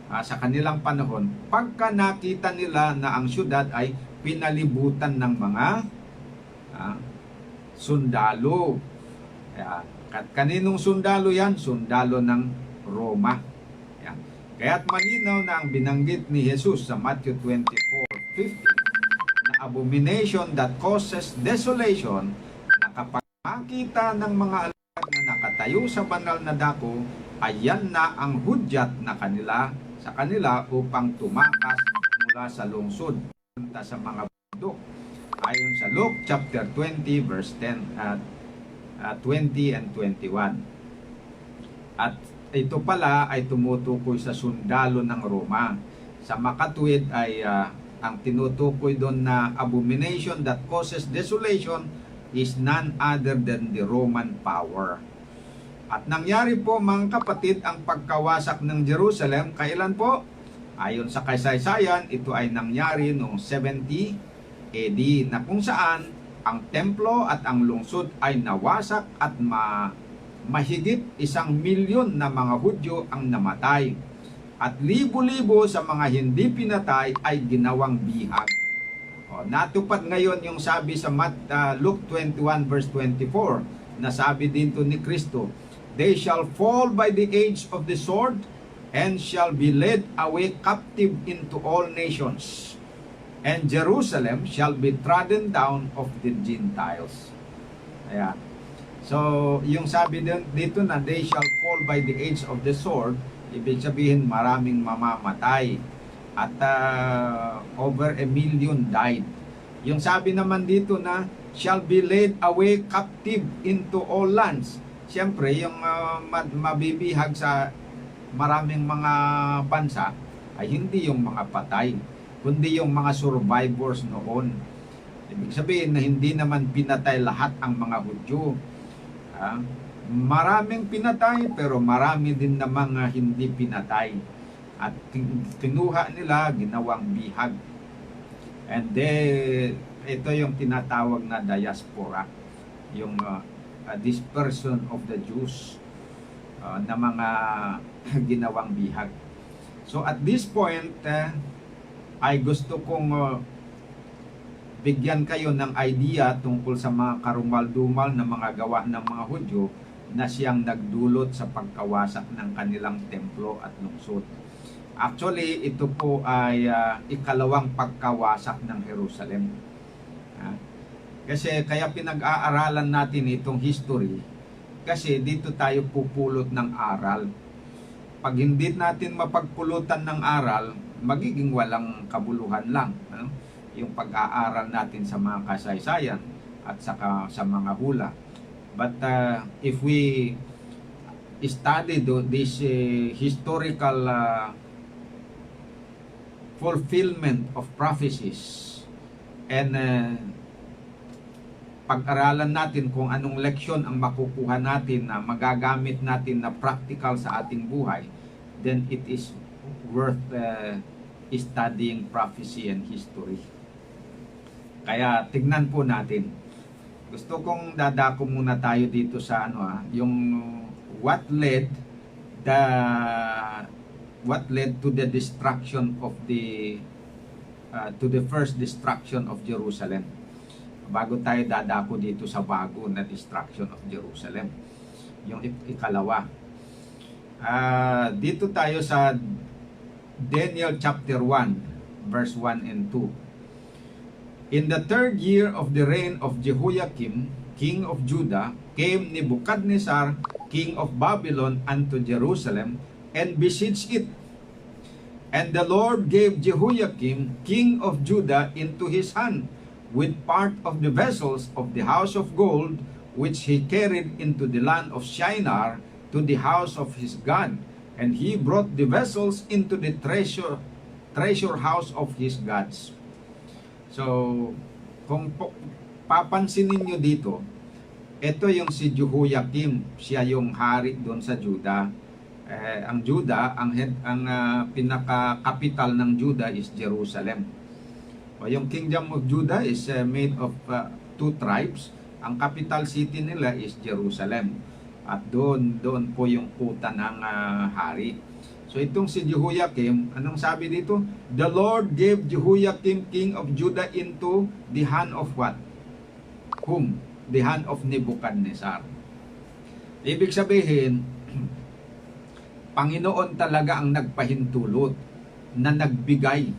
sa kanilang panahon pagka nakita nila na ang syudad ay pinalibutan ng mga sundalo. At kaninong sundalo yan? Sundalo ng Roma. Yan. Kaya't malinaw na ang binanggit ni Jesus sa Matthew 24:50 na abomination that causes desolation, na kapag makita ng mga alagad na nakatayo sa banal na dako, ayan na ang hudyat na sa kanila upang tumakas mula sa lungsod punta sa mga bundok. Ayon sa Luke chapter 20 verse 10 at 20 and 21. At ito pala ay tumutukoy sa sundalo ng Roma. Sa makatwid ay ang tinutukoy doon na abomination that causes desolation is none other than the Roman power. At nangyari po mga kapatid ang pagkawasak ng Jerusalem. Kailan po? Ayon sa kasaysayan, ito ay nangyari noong 70 AD na kung saan ang templo at ang lungsod ay nawasak at mahigit 1,000,000 na mga Hudyo ang namatay. At libo-libo sa mga hindi pinatay ay ginawang bihag. Natupad ngayon yung sabi sa Luke 21 verse 24 na sabi dito ni Kristo, "They shall fall by the edge of the sword and shall be led away captive into all nations. And Jerusalem shall be trodden down of the Gentiles." Ayan. So, yung sabi dito na they shall fall by the edge of the sword, ibig sabihin maraming mamamatay. At over 1,000,000 died. Yung sabi naman dito na shall be led away captive into all lands. Siyempre, yung mabibihag sa maraming mga bansa ay hindi yung mga patay, kundi yung mga survivors noon. Ibig sabihin na hindi naman pinatay lahat ang mga Hudyo. Maraming pinatay pero marami din na mga hindi pinatay. At kinuha nila, ginawang bihag. And then, ito yung tinatawag na diaspora. Yung dispersion of the Jews na mga ginawang bihag. So at this point, ay gusto kong bigyan kayo ng idea tungkol sa mga karumal-dumal na mga gawa ng mga Hudyo na siyang nagdulot sa pagkawasak ng kanilang templo at lungsod. Actually, ito po ay ikalawang pagkawasak ng Jerusalem. Kasi kaya pinag-aaralan natin itong history kasi dito tayo pupulot ng aral. Pag hindi natin mapagpulutan ng aral, magiging walang kabuluhan lang. Yung pag-aaral natin sa mga kasaysayan at saka sa mga hula. But if we study this historical fulfillment of prophecies and pag-aralan natin kung anong leksyon ang makukuha natin na magagamit natin na practical sa ating buhay, then it is worth studying prophecy and history. Kaya tignan po natin. Gusto kong dadako muna tayo dito sa yung what led to the destruction of to the first destruction of Jerusalem. Bago tayo dadako dito sa bago na destruction of Jerusalem. Yung ikalawa. Dito tayo sa Daniel chapter 1 verse 1 and 2. In the third year of the reign of Jehoiakim, king of Judah, came Nebuchadnezzar, king of Babylon, unto Jerusalem, and besieged it. And the Lord gave Jehoiakim, king of Judah, into his hand, with part of the vessels of the house of gold, which he carried into the land of Shinar, to the house of his God. And he brought the vessels into the treasure house of his gods. So, kung papansinin nyo dito, ito yung si Jehoiakim, siya yung hari doon sa Judah. Ang Judah, ang pinaka-capital ng Judah is Jerusalem. O yung kingdom of Judah is made of two tribes. Ang capital city nila is Jerusalem. At doon po yung kuta ng hari. So itong si Jehoiakim, anong sabi dito? The Lord gave Jehoiakim, king of Judah, into the hand of what? Whom? The hand of Nebuchadnezzar. Ibig sabihin, Panginoon talaga ang nagpahintulot na nagbigay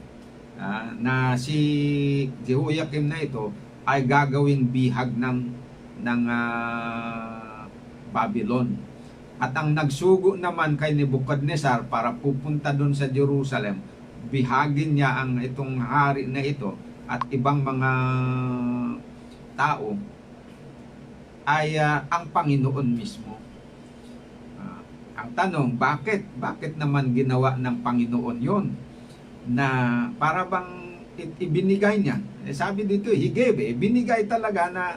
na si Jehoiakim na ito ay gagawing bihag ng Babylon. At ang nagsugo naman kay Nebuchadnezzar para pupunta doon sa Jerusalem, bihagin niya ang itong hari na ito at ibang mga tao ay ang Panginoon mismo. Ang tanong, bakit? Bakit naman ginawa ng Panginoon yon? Na para bang ibinigay niya. Sabi dito, he gave. Binigay talaga na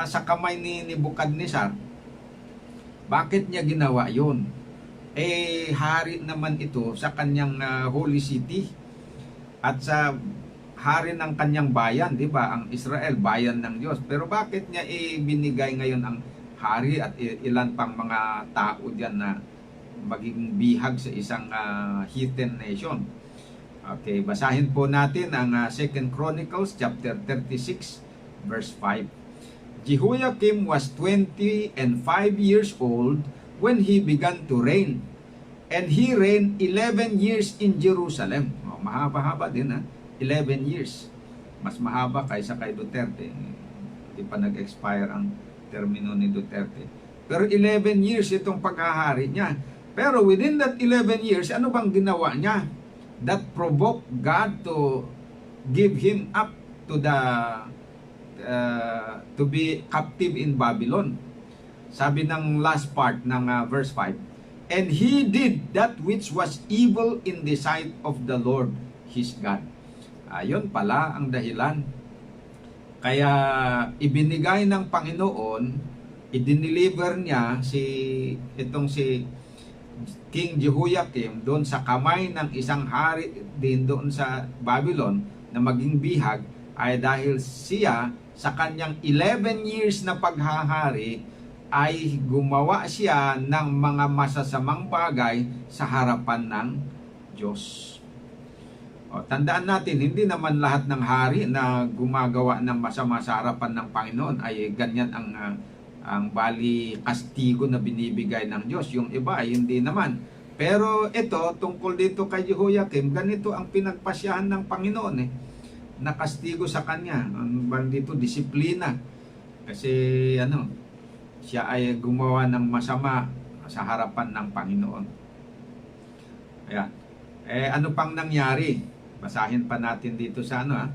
sa kamay ni Nebuchadnezzar. Bakit niya ginawa yon? Hari naman ito sa kanyang holy city. At sa hari ng kanyang bayan, di ba? Ang Israel, bayan ng Diyos. Pero bakit niya ibinigay ngayon ang hari at ilan pang mga tao diyan na maging bihag sa isang heathen nation? Okay, basahin po natin ang 2 Chronicles chapter 36 verse 5. Jehoiakim was 25 years old when he began to reign, and he reigned 11 years in Jerusalem. Mahaba-haba din 11 years. Mas mahaba kaysa kay Duterte. Hindi pa nag-expire ang termino ni Duterte. Pero 11 years itong paghahari niya. Pero within that 11 years, ano bang ginawa niya? That provoked God to give him up to to be captive in Babylon. Sabi ng last part ng verse 5, and he did that which was evil in the sight of the Lord his God. Ayun pala ang dahilan. Kaya ibinigay ng Panginoon, idiniliver niya itong si King Jehoiakim doon sa kamay ng isang hari din doon sa Babylon na maging bihag, ay dahil siya sa kanyang 11 years na paghahari ay gumawa siya ng mga masasamang bagay sa harapan ng Diyos. Tandaan natin, hindi naman lahat ng hari na gumagawa ng masama sa harapan ng Panginoon ay ganyan ang bali kastigo na binibigay ng Diyos. Yung iba ay hindi naman. Pero ito, tungkol dito kay Jehoiakim, ganito ang pinagpasyahan ng Panginoon na kastigo sa kanya. Ang bang dito, disiplina. Kasi siya ay gumawa ng masama sa harapan ng Panginoon. Ayan. Ano pang nangyari? Basahin pa natin dito sa 2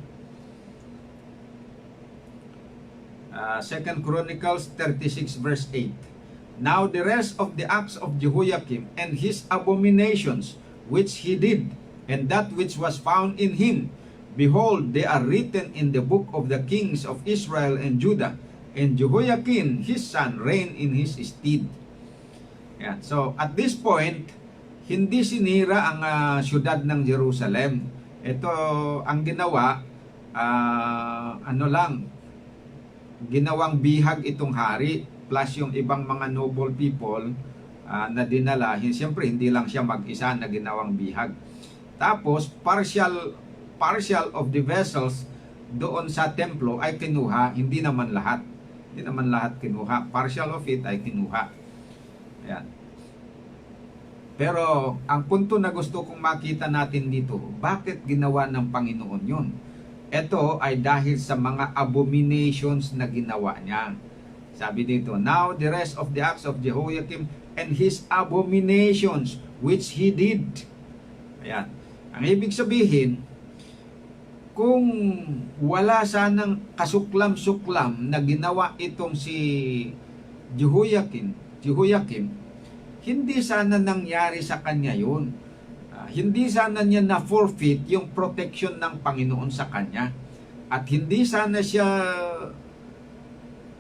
Chronicles 36 verse 8. Now the rest of the acts of Jehoiakim and his abominations which he did, and that which was found in him, behold, they are written in the book of the kings of Israel and Judah, and Jehoiakim his son reigned in his stead. Yan. So at this point, hindi sinira ang syudad ng Jerusalem. Ito ang ginawa, ginawang bihag itong hari plus yung ibang mga noble people na dinala. Siyempre hindi lang siya mag-isa na ginawang bihag. Tapos partial of the vessels doon sa templo ay kinuha, hindi naman lahat kinuha, partial of it ay kinuha. Ayan. Pero ang punto na gusto kong makita natin dito, bakit ginawa ng Panginoon yun? Ito ay dahil sa mga abominations na ginawa niya. Sabi dito, now the rest of the acts of Jehoiakim and his abominations which he did. Ayan. Ang ibig sabihin, kung wala sanang kasuklam-suklam na ginawa itong si Jehoiakim, hindi sana nangyari sa kanya yun. Hindi sana niya na-forfeit yung protection ng Panginoon sa kanya. At hindi sana siya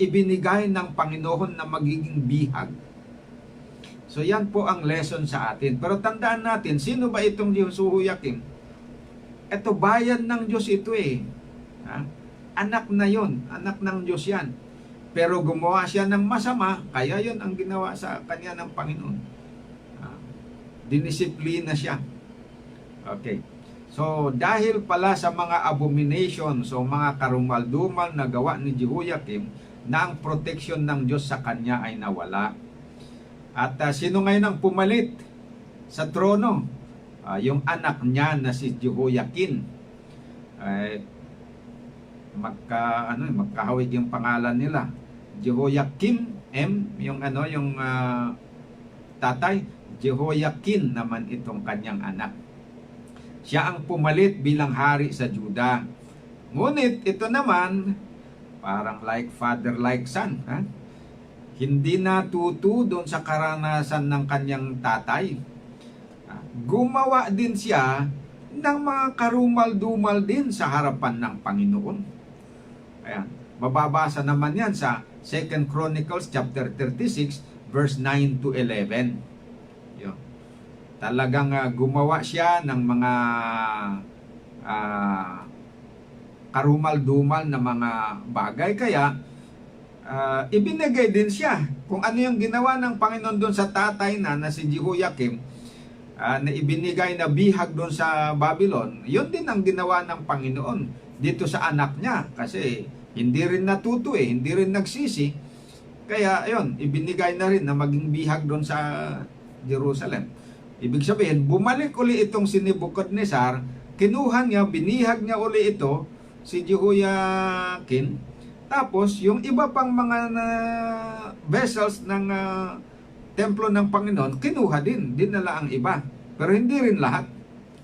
ibinigay ng Panginoon na magiging bihag. So yan po ang lesson sa atin. Pero tandaan natin, sino ba itong Jehoiakim? Ito, bayan ng Diyos ito eh. Anak na yon, anak ng Diyos yan. Pero gumawa siya ng masama, kaya yon ang ginawa sa kanya ng Panginoon. Dinisiplina siya. Okay. So, dahil pala sa mga abominations o mga karumal-dumal na gawa ni Jehoiakim, na ang protection ng Diyos sa kanya ay nawala. At sino ngayon ang pumalit sa trono? Yung anak niya na si Jehoiakim. Magkahawig yung pangalan nila. Jehoiakim, yung tatay, Jehoiakim naman itong kanyang anak. Siya ang pumalit bilang hari sa Juda. Ngunit ito naman, parang like father, like son. Hindi natuto doon sa karanasan ng kanyang tatay. Gumawa din siya ng mga karumal-dumal din sa harapan ng Panginoon. Ayan. Mababasa naman yan sa 2 Chronicles chapter 36 verse 9 to 11. Yun. Talagang gumawa siya ng mga karumal-dumal na mga bagay. Kaya ibinigay din siya kung ano yung ginawa ng Panginoon doon sa tatay na si Jehoiakim, na ibinigay na bihag doon sa Babylon. Yun din ang ginawa ng Panginoon dito sa anak niya, kasi hindi rin natuto hindi rin nagsisi. Kaya ayun, ibinigay na rin na maging bihag doon sa Jerusalem. Ibig sabihin, bumalik uli itong si Nebuchadnezzar, kinuha niya, binihag niya uli ito, si Jehoiakim. Tapos, yung iba pang mga vessels ng templo ng Panginoon, kinuha din, dinala ang iba. Pero hindi rin lahat.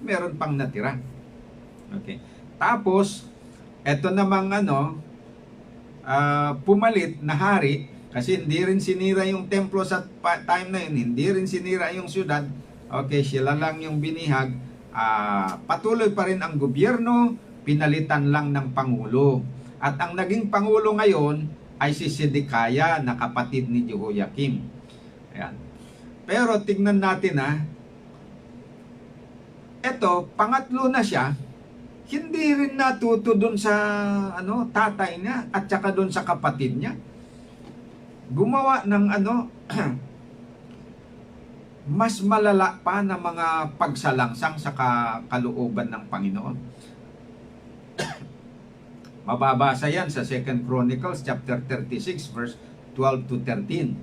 Meron pang natira. Okay. Tapos, eto namang pumalit na hari, kasi hindi rin sinira yung templo sa time na yun, hindi rin sinira yung syudad. Okay, sila lang yung binihag. Patuloy pa rin ang gobyerno, pinalitan lang ng Pangulo. At ang naging Pangulo ngayon ay si Zedekiah na kapatid ni Jehoiakim. Ayan. Pero tignan natin eto, pangatlo na siya, hindi rin natuto doon sa tatay niya at saka doon sa kapatid niya. Gumawa ng mas malala pa na mga pagsalangsang sa kalooban ng Panginoon. Mababasa yan sa 2 Chronicles chapter 36 verse 12 to 13.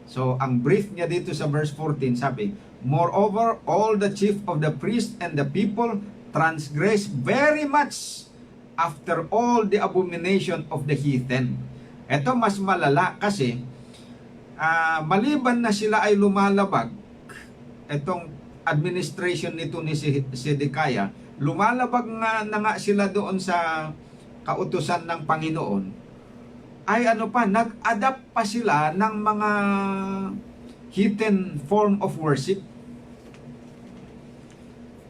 So, ang brief niya dito sa verse 14, sabi, moreover, all the chief of the priests and the people transgressed very much after all the abomination of the heathen. Ito mas malala kasi maliban na sila ay lumalabag, itong administration nito ni Zedekiah, lumalabag na nga sila doon sa kautusan ng Panginoon, ay nag-adapt pa sila ng mga heathen form of worship.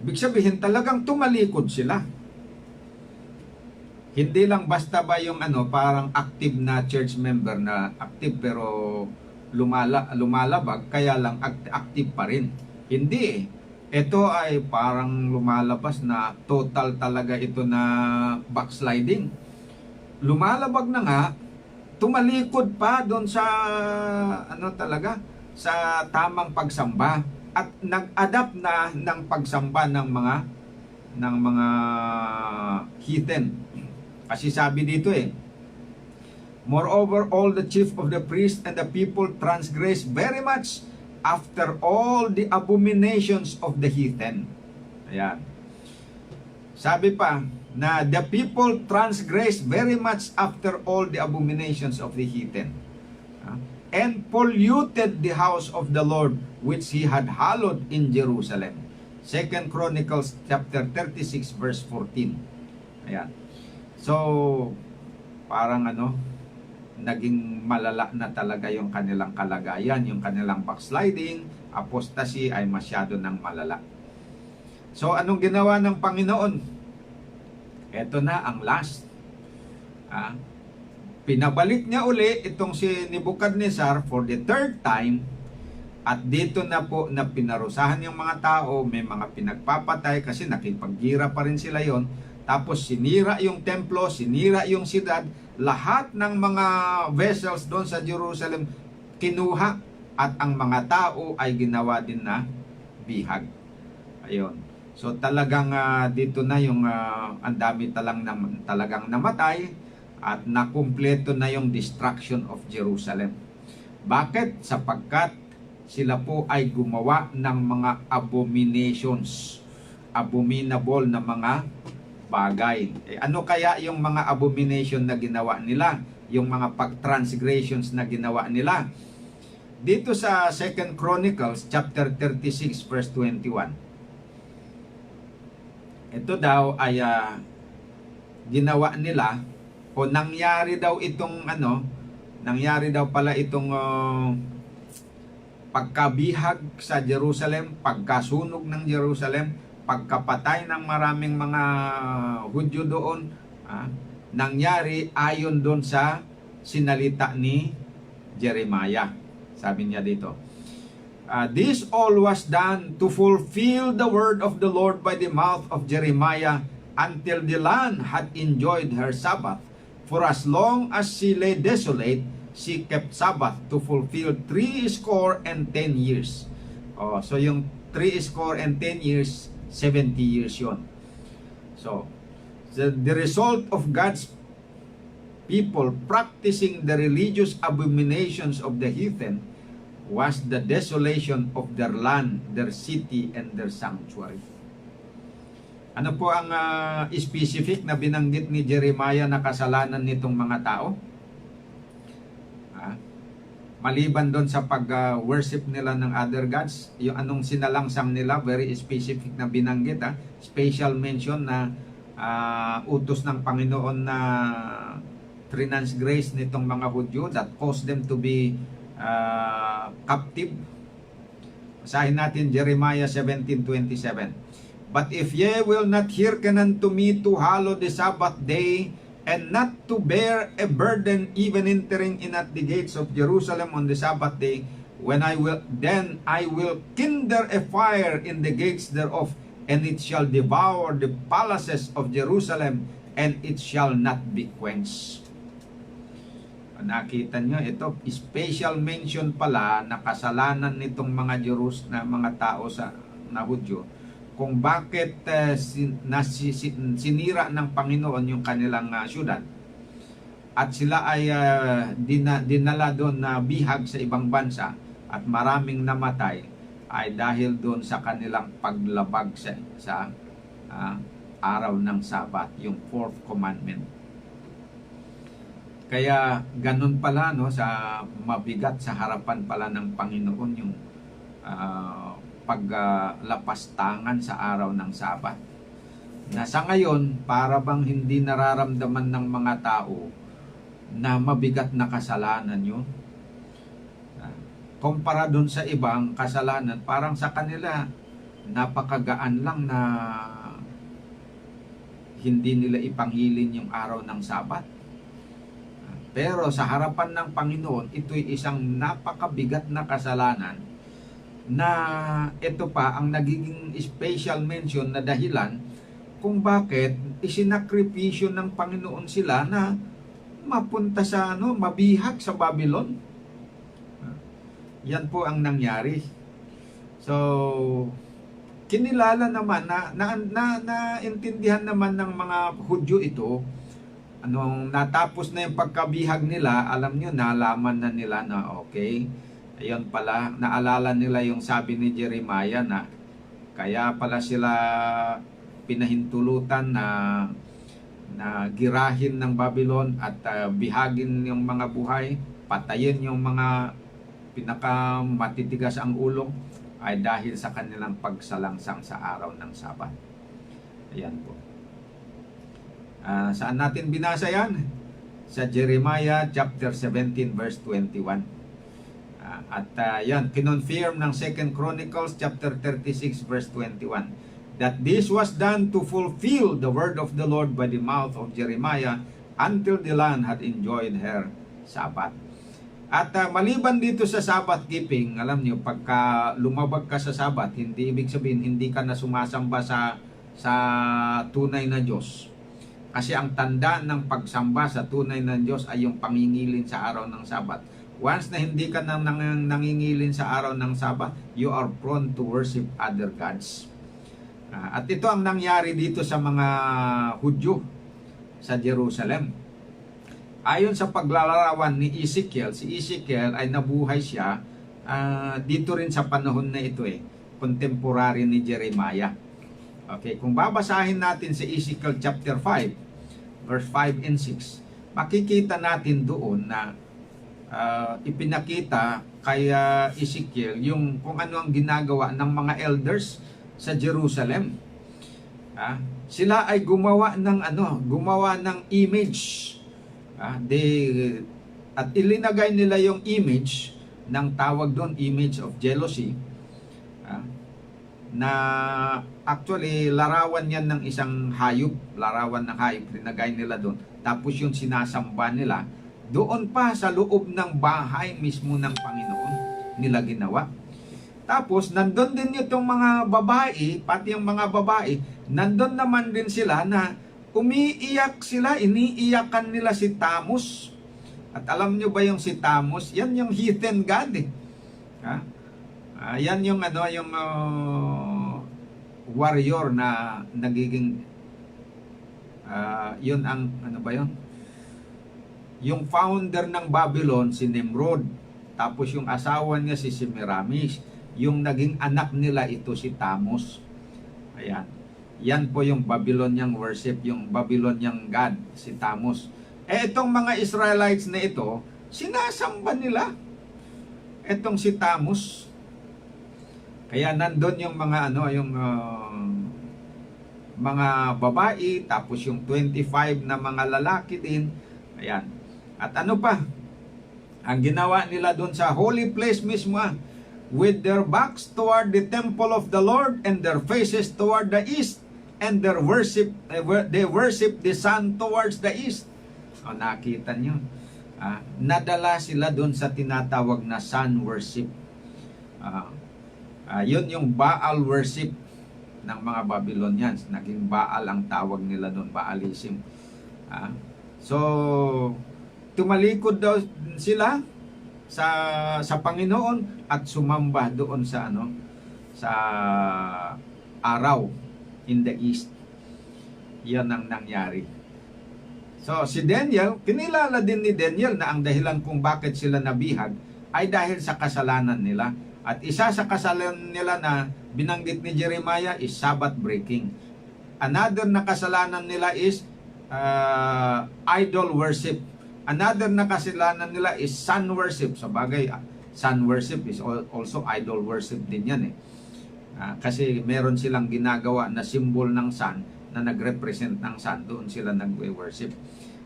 Ibig sabihin, talagang tumalikod sila. Hindi lang basta ba yung parang active na church member na active pero lumalabag, kaya lang active pa rin. Hindi Ito ay parang lumalabas na total talaga ito na backsliding. Lumalabag na nga, tumalikod pa doon sa sa tamang pagsamba at nag-adapt na ng pagsamba ng mga heathen. Kasi sabi dito moreover, all the chief of the priests and the people transgress very much after all the abominations of the heathen. Ayan. Sabi pa na the people transgress very much after all the abominations of the heathen. And polluted the house of the Lord which he had hallowed in Jerusalem. 2 Chronicles chapter 36 verse 14. Ayan. So, parang naging malala na talaga yung kanilang kalagayan, yung kanilang backsliding, apostasy ay masyado ng malala. So, anong ginawa ng Panginoon? Ito na ang last. Pinabalik niya uli itong si Nebuchadnezzar for the third time, at dito na po na pinarusahan yung mga tao, may mga pinagpapatay kasi nakipaggira pa rin sila yon. Tapos sinira yung templo, sinira yung siyudad, lahat ng mga vessels doon sa Jerusalem kinuha, at ang mga tao ay ginawa din na bihag. Ayun. So talagang dito na yung ang dami talagang namatay, at nakumpleto na yung destruction of Jerusalem. Bakit? Sapagkat sila po ay gumawa ng mga abominations, abominable na mga bagay. Ano kaya yung mga abomination na ginawa nila? Yung mga pag-transgressions na ginawa nila? Dito sa 2 Chronicles chapter 36 verse 21. Ito daw ay ginawa nila, o nangyari daw itong nangyari daw pala itong pagkabihag sa Jerusalem, pagkasunog ng Jerusalem, pagkapatay ng maraming mga Hudyo doon, nangyari ayon doon sa sinalita ni Jeremiah. Sabi niya dito, this all was done to fulfill the word of the Lord by the mouth of Jeremiah, until the land had enjoyed her Sabbath. For as long as she lay desolate, she kept Sabbath to fulfill 60 and 10 years. So yung 60 and 10 years, 70 years yon. So, the result of God's people practicing the religious abominations of the heathen was the desolation of their land, their city, and their sanctuary. Ano po ang specific na binanggit ni Jeremiah na kasalanan nitong mga tao? Maliban doon sa pag-worship nila ng other gods, yung anong sinalangsam nila, very specific na binanggit. Special mention na utos ng Panginoon na transgress nitong mga Hudyo that caused them to be captive. Basahin natin Jeremiah 17:27. But if ye will not hearken unto me to hallow the Sabbath day, and not to bear a burden, even entering in at the gates of Jerusalem on the Sabbath day, then I will kindle a fire in the gates thereof, and it shall devour the palaces of Jerusalem, and it shall not be quenched. Nakita nyo, ito special mention pala na kasalanan nitong mga mga tao na Hudyo, kung bakit sinira ng Panginoon yung kanilang syudad, at sila ay dinala doon na bihag sa ibang bansa, at maraming namatay, ay dahil doon sa kanilang paglabag sa araw ng Sabat, yung fourth commandment. Kaya ganun pala sa mabigat sa harapan pala ng Panginoon yung paglapastangan sa araw ng Sabat. Na sa ngayon, para bang hindi nararamdaman ng mga tao na mabigat na kasalanan yun. Kumpara dun sa ibang kasalanan, parang sa kanila napakagaan lang na hindi nila ipanghilin yung araw ng Sabat. Pero sa harapan ng Panginoon, ito'y isang napakabigat na kasalanan na ito pa ang nagiging special mention na dahilan kung bakit isinakripisyo ng Panginoon sila na mapunta sa mabihag sa Babylon. Yan po ang nangyari. So, kinilala naman naintindihan naman ng mga Hudyo ito. Anong natapos na yung pagkabihag nila, alam nyo, nalaman na nila na okay. Ayun pala, naalala nila yung sabi ni Jeremiah na kaya pala sila pinahintulutan na girahin ng Babylon at bihagin yung mga buhay patayin yung mga pinakamatitigas ang ulo ay dahil sa kanilang pagsalangsang sa araw ng Sabat. Ayan po. Saan natin binasa yan? Sa Jeremiah chapter 17 verse 21. Yan, kinonfirm ng 2 Chronicles chapter 36 verse 21 that this was done to fulfill the word of the Lord by the mouth of Jeremiah until the land had enjoyed her Sabbath. At maliban dito sa Sabbath keeping, alam niyo, pagka lumabag ka sa Sabbath, hindi ibig sabihin hindi ka na sumasamba sa tunay na Diyos. Kasi ang tanda ng pagsamba sa tunay na Diyos ay yung pangingilin sa araw ng Sabat. Once na hindi ka nang nangingilin sa araw ng Sabat, you are prone to worship other gods. At ito ang nangyari dito sa mga Hudyo sa Jerusalem. Ayon sa paglalarawan ni Ezekiel, si Ezekiel ay nabuhay siya dito rin sa panahon na ito contemporary ni Jeremiah. Okay, kung babasahin natin sa Ezekiel chapter 5, verse 5 and 6, makikita natin doon na ipinakita kay Ezekiel yung kung ano ang ginagawa ng mga elders sa Jerusalem. Sila ay gumawa ng image. At ilinagay nila yung image ng tawag doon, image of jealousy. Na actually larawan yan ng isang hayop, larawan ng hayop, rinagay nila doon. Tapos yung sinasamba nila, doon pa sa loob ng bahay mismo ng Panginoon nila ginawa. Tapos nandun din itong mga babae, pati yung mga babae, nandun naman din sila na umiiyak sila, iniiyakan nila si Tammuz. At alam nyo ba yung si Tammuz? Yan yung heathen god yan yung warrior na nagiging yun ang yung founder ng Babylon si Nimrod, tapos yung asawa niya si Semiramis, yung naging anak nila ito si Tammuz. Ayan, yan po yung Babylonian worship, yung Babylonian god si Tammuz. Itong mga Israelites na ito, sinasamba nila itong si Tammuz. Kaya nandun yung mga mga babae, tapos yung 25 na mga lalaki din. Ayan. At ano pa? Ang ginawa nila doon sa holy place mismo, with their backs toward the temple of the Lord and their faces toward the east, and they worship the sun towards the east. Nakita nyo? Nadala sila doon sa tinatawag na sun worship. Yun yung Baal worship ng mga Babylonians. Naging Baal ang tawag nila doon, Baalism. So, tumalikod daw sila sa Panginoon at sumamba doon sa sa araw in the east. Yan ang nangyari. So, si Daniel, kinilala din ni Daniel na ang dahilan kung bakit sila nabihag ay dahil sa kasalanan nila. At isa sa kasalanan nila na binanggit ni Jeremiah is Sabbath breaking. Another na kasalanan nila is idol worship. Another na kasalanan nila is sun worship. Sa bagay, sun worship is also idol worship din yan kasi meron silang ginagawa na symbol ng sun na nagrepresent ng sun, doon sila nagwe-worship.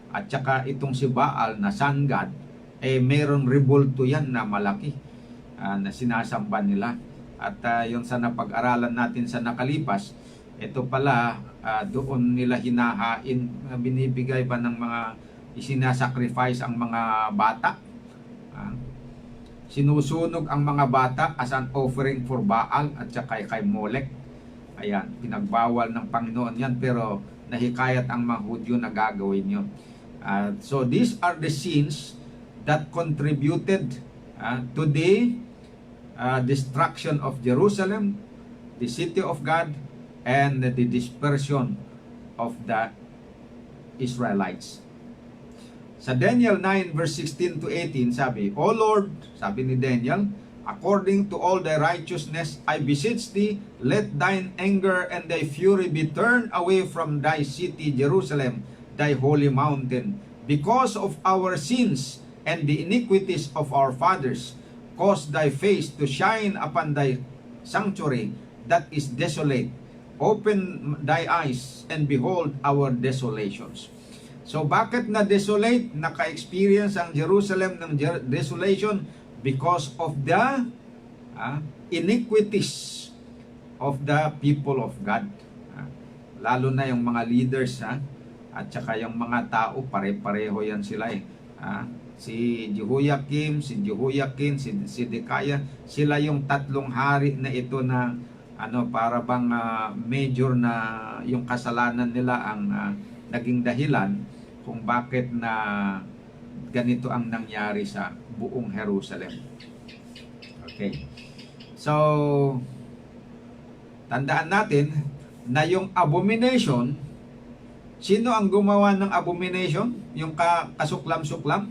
At saka itong si Baal na sun god, meron rebulto yan na malaki na sinasamba nila. At yung sa napag-aralan natin sa nakalipas, ito pala doon nila hinahain, binibigay ba ng mga isinasacrifice ang mga bata. Sinusunog ang mga bata as an offering for Baal at saka kay Molech. Ayan, pinagbawal ng Panginoon yan, pero nahikayat ang mga Hudyo na gagawin yun. So these are the sins that contributed to the destruction of Jerusalem, the city of God, and the dispersion of the Israelites. Sa Daniel 9 verse 16 to 18 sabi, O Lord, sabi ni Daniel, according to all thy righteousness I beseech thee, let thine anger and thy fury be turned away from thy city Jerusalem, thy holy mountain, because of our sins and the iniquities of our fathers. Cause thy face to shine upon thy sanctuary that is desolate. Open thy eyes and behold our desolations. So bakit na desolate? Naka-experience ang Jerusalem ng desolation because of the iniquities of the people of God. Lalo na yung mga leaders, at saka yung mga tao, pare-pareho yan sila eh. Si Jehoiakim, si Jehoiakim, si Sedekaya, sila yung tatlong hari na ito na para bang major na yung kasalanan nila ang naging dahilan kung bakit na ganito ang nangyari sa buong Jerusalem. Okay. So, tandaan natin na yung abomination, sino ang gumawa ng abomination? Yung kasuklam-suklam?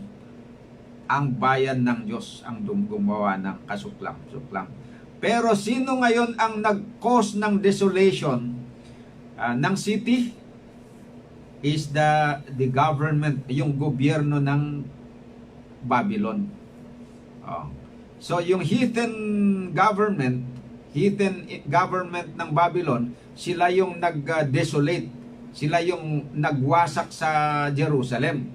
Ang bayan ng Diyos ang gumawa ng kasuklam-suklam. Pero sino ngayon ang nag-cause ng desolation ng city? Is the government, yung gobyerno ng Babylon. So yung heathen government ng Babylon, sila yung nag-desolate. Sila yung nagwasak sa Jerusalem.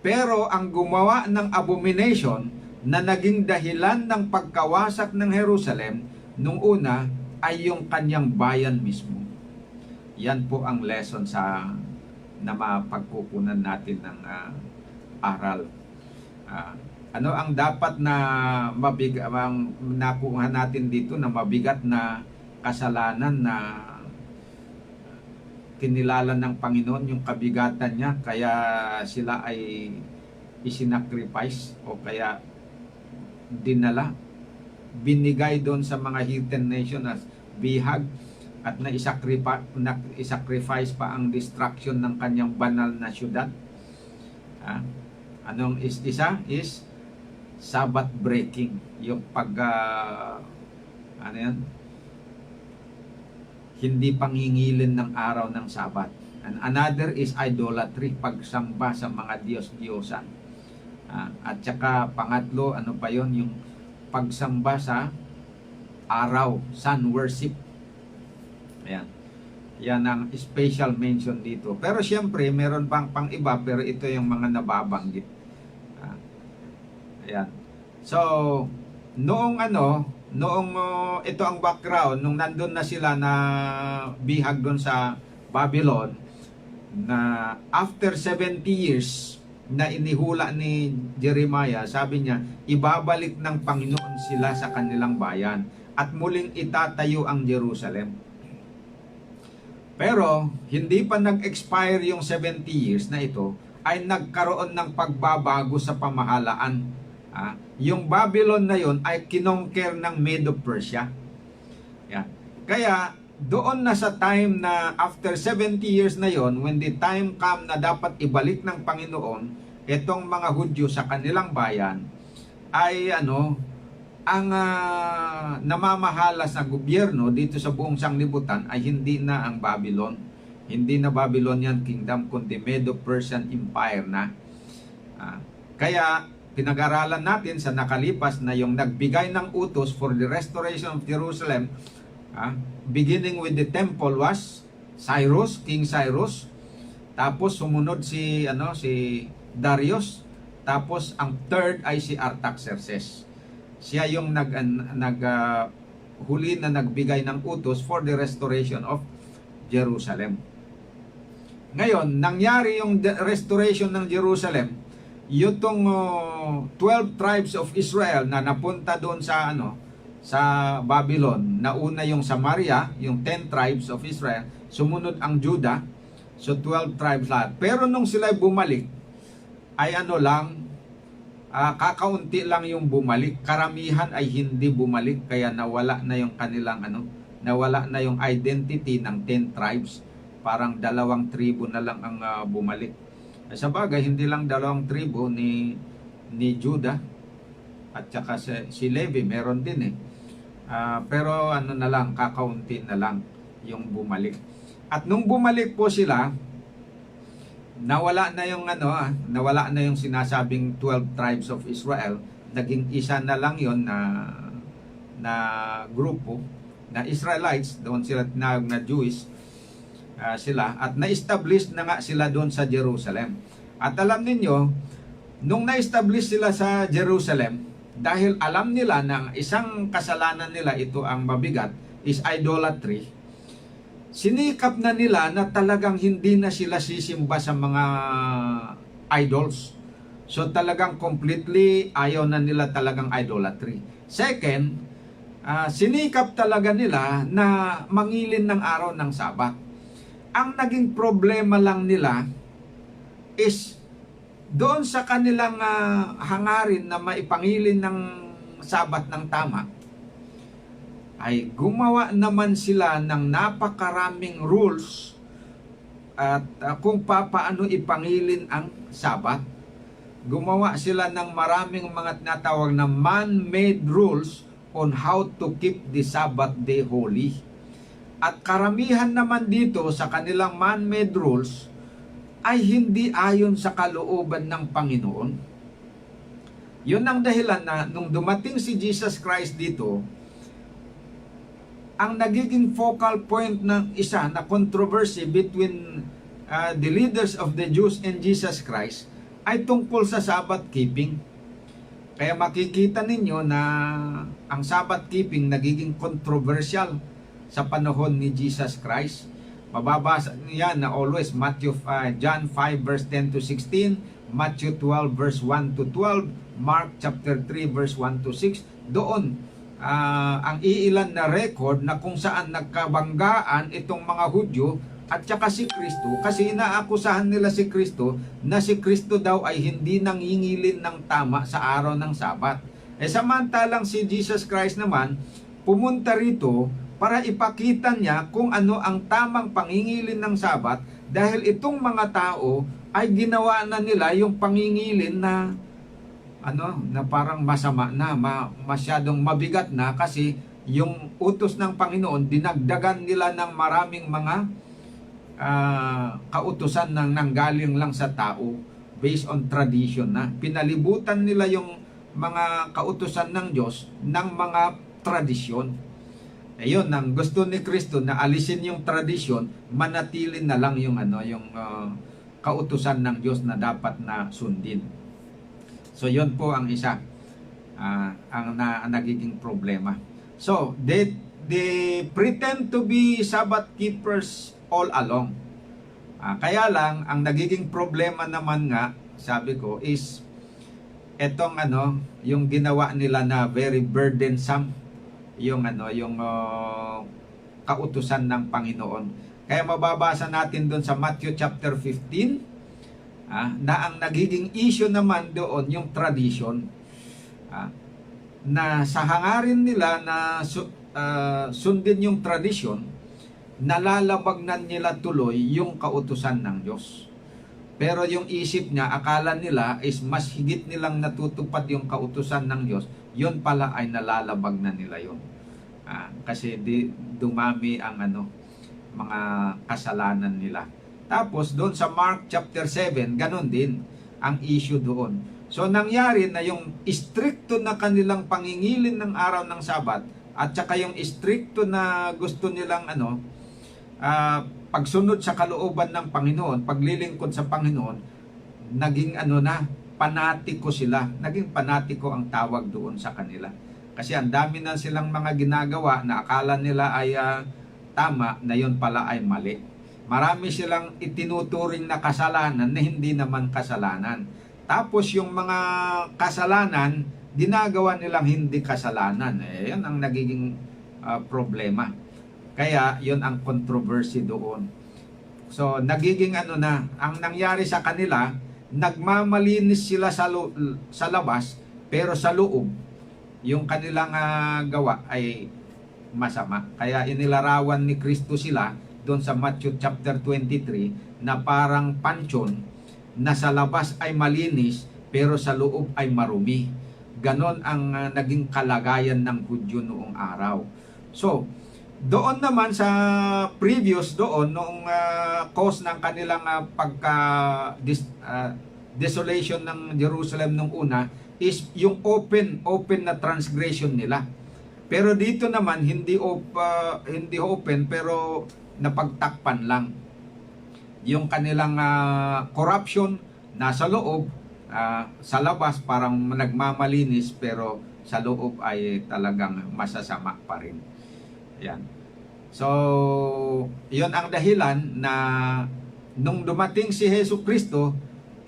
Pero ang gumawa ng abomination na naging dahilan ng pagkawasak ng Jerusalem nung una ay yung kanyang bayan mismo. Yan po ang lesson na mapagkukunan natin ng aral. Ano ang dapat na nakuha natin dito na mabigat na kasalanan na kinilala ng Panginoon yung kabigatan niya kaya sila ay isinacrifice o kaya dinala, binigay doon sa mga heathen nation as bihag at na-sacrifice pa ang destruction ng kanyang banal na syudad. Anong isa is Sabbath breaking, yung hindi pangingilin ng araw ng Sabat. And another is idolatry, pagsamba sa mga Diyos-Diyosan. At saka pangatlo, yung pagsamba sa araw, sun worship. Ayan. Yan ang special mention dito. Pero siyempre, meron pang iba, pero ito yung mga nababanggit. Ayan. So, noong ito ang background, nung nandun na sila na bihag doon sa Babylon, na after 70 years na inihula ni Jeremiah, sabi niya, ibabalik ng Panginoon sila sa kanilang bayan at muling itatayo ang Jerusalem. Pero, hindi pa nag-expire yung 70 years na ito, ay nagkaroon ng pagbabago sa pamahalaan. Yung Babylon na yon ay kinongker ng Medo-Persia. Yan. Kaya, doon na sa time na after 70 years na yon, when the time come na dapat ibalik ng Panginoon itong mga Hudyo sa kanilang bayan, ay ang namamahala sa gobyerno dito sa buong sanglibutan ay hindi na ang Babylon. Hindi na Babylonian Kingdom, kundi Medo-Persian Empire na. Kaya pinag-aralan natin sa nakalipas na yung nagbigay ng utos for the restoration of Jerusalem, beginning with the temple was Cyrus, King Cyrus. Tapos sumunod si Darius. Tapos ang third ay si Artaxerxes. Siya yung huli na nagbigay ng utos for the restoration of Jerusalem. Ngayon, nangyari yung restoration ng Jerusalem. Yung 12 tribes of Israel na napunta doon sa Babylon. Nauna yung Samaria, yung 10 tribes of Israel. Sumunod ang Judah. So 12 tribes lahat. Pero nung sila bumalik, ay kakaunti lang yung bumalik. Karamihan ay hindi bumalik, kaya nawala na yung kanilang nawala na yung identity ng 10 tribes. Parang 2 tribo na lang ang bumalik. Sa bagay, hindi lang 2 tribo ni Judah at saka si Levi, meron din pero na lang, kakaunti na lang yung bumalik. At nung bumalik po sila, nawala na yung nawala na yung sinasabing 12 tribes of Israel. Naging isa na lang yon na grupo na Israelites, doon sila tinawag na Jewish sila, at na-establish na nga sila doon sa Jerusalem. At alam ninyo, nung na-establish sila sa Jerusalem, dahil alam nila na isang kasalanan nila, ito ang mabigat, is idolatry, sinikap na nila na talagang hindi na sila sisimba sa mga idols. So talagang completely ayaw na nila talagang idolatry. Second, sinikap talaga nila na mangilin ng araw ng Sabat. Ang naging problema lang nila is doon sa kanilang hangarin na maipangilin ng Sabat ng tama, ay gumawa naman sila ng napakaraming rules at kung paano ipangilin ang Sabat. Gumawa sila ng maraming mga tinatawag na man-made rules on how to keep the Sabbath day holy. At karamihan naman dito sa kanilang man-made rules ay hindi ayon sa kalooban ng Panginoon. Yun ang dahilan na nung dumating si Jesus Christ dito, ang nagiging focal point ng isa na controversy between the leaders of the Jews and Jesus Christ ay tungkol sa Sabbath keeping. Kaya makikita ninyo na ang Sabbath keeping nagiging controversial sa panahon ni Jesus Christ. Mababasa niya na always John 5 verse 10 to 16, Matthew 12 verse 1 to 12, Mark chapter 3 verse 1 to 6. Doon ang iilan na record na kung saan nagkabanggaan itong mga Hudyo at saka si Kristo, kasi inaakusahan nila si Kristo na si Kristo daw ay hindi nangingilin ng tama sa araw ng Sabat. Samantalang si Jesus Christ naman pumunta rito para ipakita niya kung ano ang tamang pangingilin ng Sabat, dahil itong mga tao ay ginawa na nila yung pangingilin na na parang masama na, masyadong mabigat na, kasi yung utos ng Panginoon dinagdagan nila ng maraming mga kautusan ng nanggaling lang sa tao based on tradition na. Pinalibutan nila yung mga kautusan ng Diyos ng mga tradisyon. Ayun, ang gusto ni Kristo na alisin yung tradisyon, manatili na lang yung kautusan ng Diyos na dapat na sundin. So yun po ang isa ang nagiging problema. So they pretend to be Sabbath keepers all along. Kaya lang ang nagiging problema naman nga, sabi ko, is etong yung ginawa nila na very burdensome, yung kautusan ng Panginoon. Kaya mababasa natin doon sa Matthew chapter 15 na ang nagiging issue naman doon yung tradition, na sa hangarin nila na sundin yung tradition, nalalabagnan nila tuloy yung kautusan ng Diyos. Pero yung isip niya, akala nila is mas higit nilang natutupad yung kautusan ng Diyos, yun pala ay nalalabag na nila yun. Kasi dumami ang mga kasalanan nila. Tapos doon sa Mark chapter 7, ganun din ang issue doon. So nangyari na yung stricto na kanilang pangingilin ng araw ng Sabat, at saka yung stricto na gusto nilang pagsunod sa kalooban ng Panginoon, paglilingkod sa Panginoon, naging panatiko sila. Naging panatiko ang tawag doon sa kanila. Kasi ang dami na silang mga ginagawa na akala nila ay tama, na yun pala ay mali. Marami silang itinuturing na kasalanan na hindi naman kasalanan. Tapos yung mga kasalanan, ginagawa nilang hindi kasalanan. Yan ang nagiging problema. Kaya yun ang controversy doon. So nagiging ang nangyari sa kanila, nagmamalinis sila sa labas, pero sa loob, yung kanilang gawa ay masama. Kaya inilarawan ni Kristo sila doon sa Matthew chapter 23 na parang pansyon na sa labas ay malinis pero sa loob ay marumi. Ganon ang naging kalagayan ng Hudyo noong araw. So, Doon naman sa previous doon, noong cause ng kanilang desolation ng Jerusalem nung una, is yung open na transgression nila. Pero dito naman hindi open, pero napagtakpan lang. Yung kanilang corruption nasa loob, sa labas parang nagmamalinis, pero sa loob ay talagang masasama pa rin. Yan. So, yon ang dahilan na nung dumating si Hesus Kristo,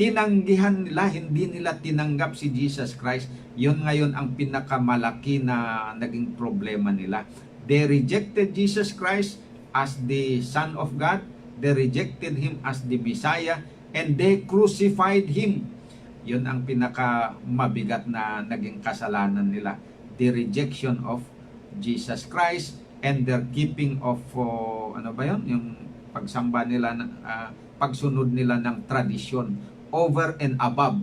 tinanggihan nila, hindi nila tinanggap si Jesus Christ. Yun ngayon ang pinakamalaki na naging problema nila. They rejected Jesus Christ as the Son of God. They rejected Him as the Messiah, and they crucified Him. Yun ang pinakamabigat na naging kasalanan nila. The rejection of Jesus Christ and their keeping of yung pagsamba nila, pagsunod nila ng tradisyon over and above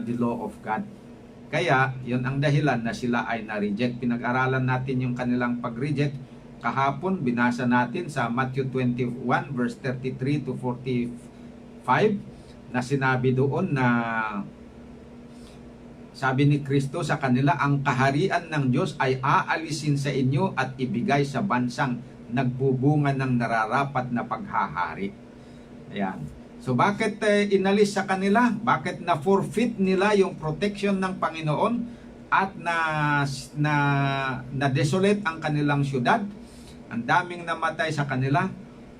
the law of God. Kaya yun ang dahilan na sila ay na-reject. Pinag-aralan natin yung kanilang pag-reject kahapon. Binasa natin sa Matthew 21 verse 33 to 45 na sinabi doon na sabi ni Kristo sa kanila, ang kaharian ng Diyos ay aalisin sa inyo at ibigay sa bansang nagbubunga ng nararapat na paghahari. Ayan. So bakit inalis sa kanila? Bakit na-forfeit nila yung protection ng Panginoon at na desolate ang kanilang syudad? Ang daming namatay sa kanila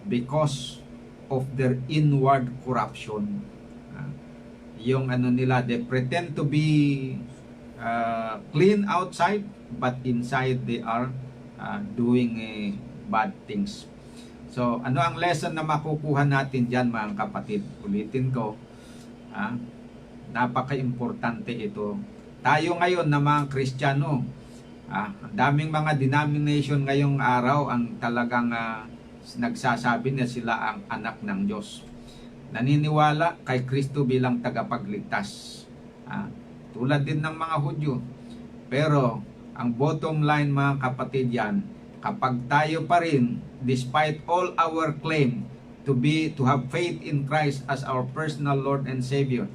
because of their inward corruption. Yung nila, they pretend to be clean outside, but inside they are doing bad things. So ano ang lesson na makukuha natin dyan, mga kapatid? Ulitin ko, napaka-importante ito. Tayo ngayon na mga Kristiyano, ang daming mga denomination ngayong araw ang talagang nagsasabi na sila ang anak ng Diyos. Naniniwala kay Kristo bilang tagapagligtas. Tulad din ng mga Hudyo. Pero ang bottom line, mga kapatid, yan, kapag tayo pa rin, despite all our claim to have faith in Christ as our personal Lord and Savior,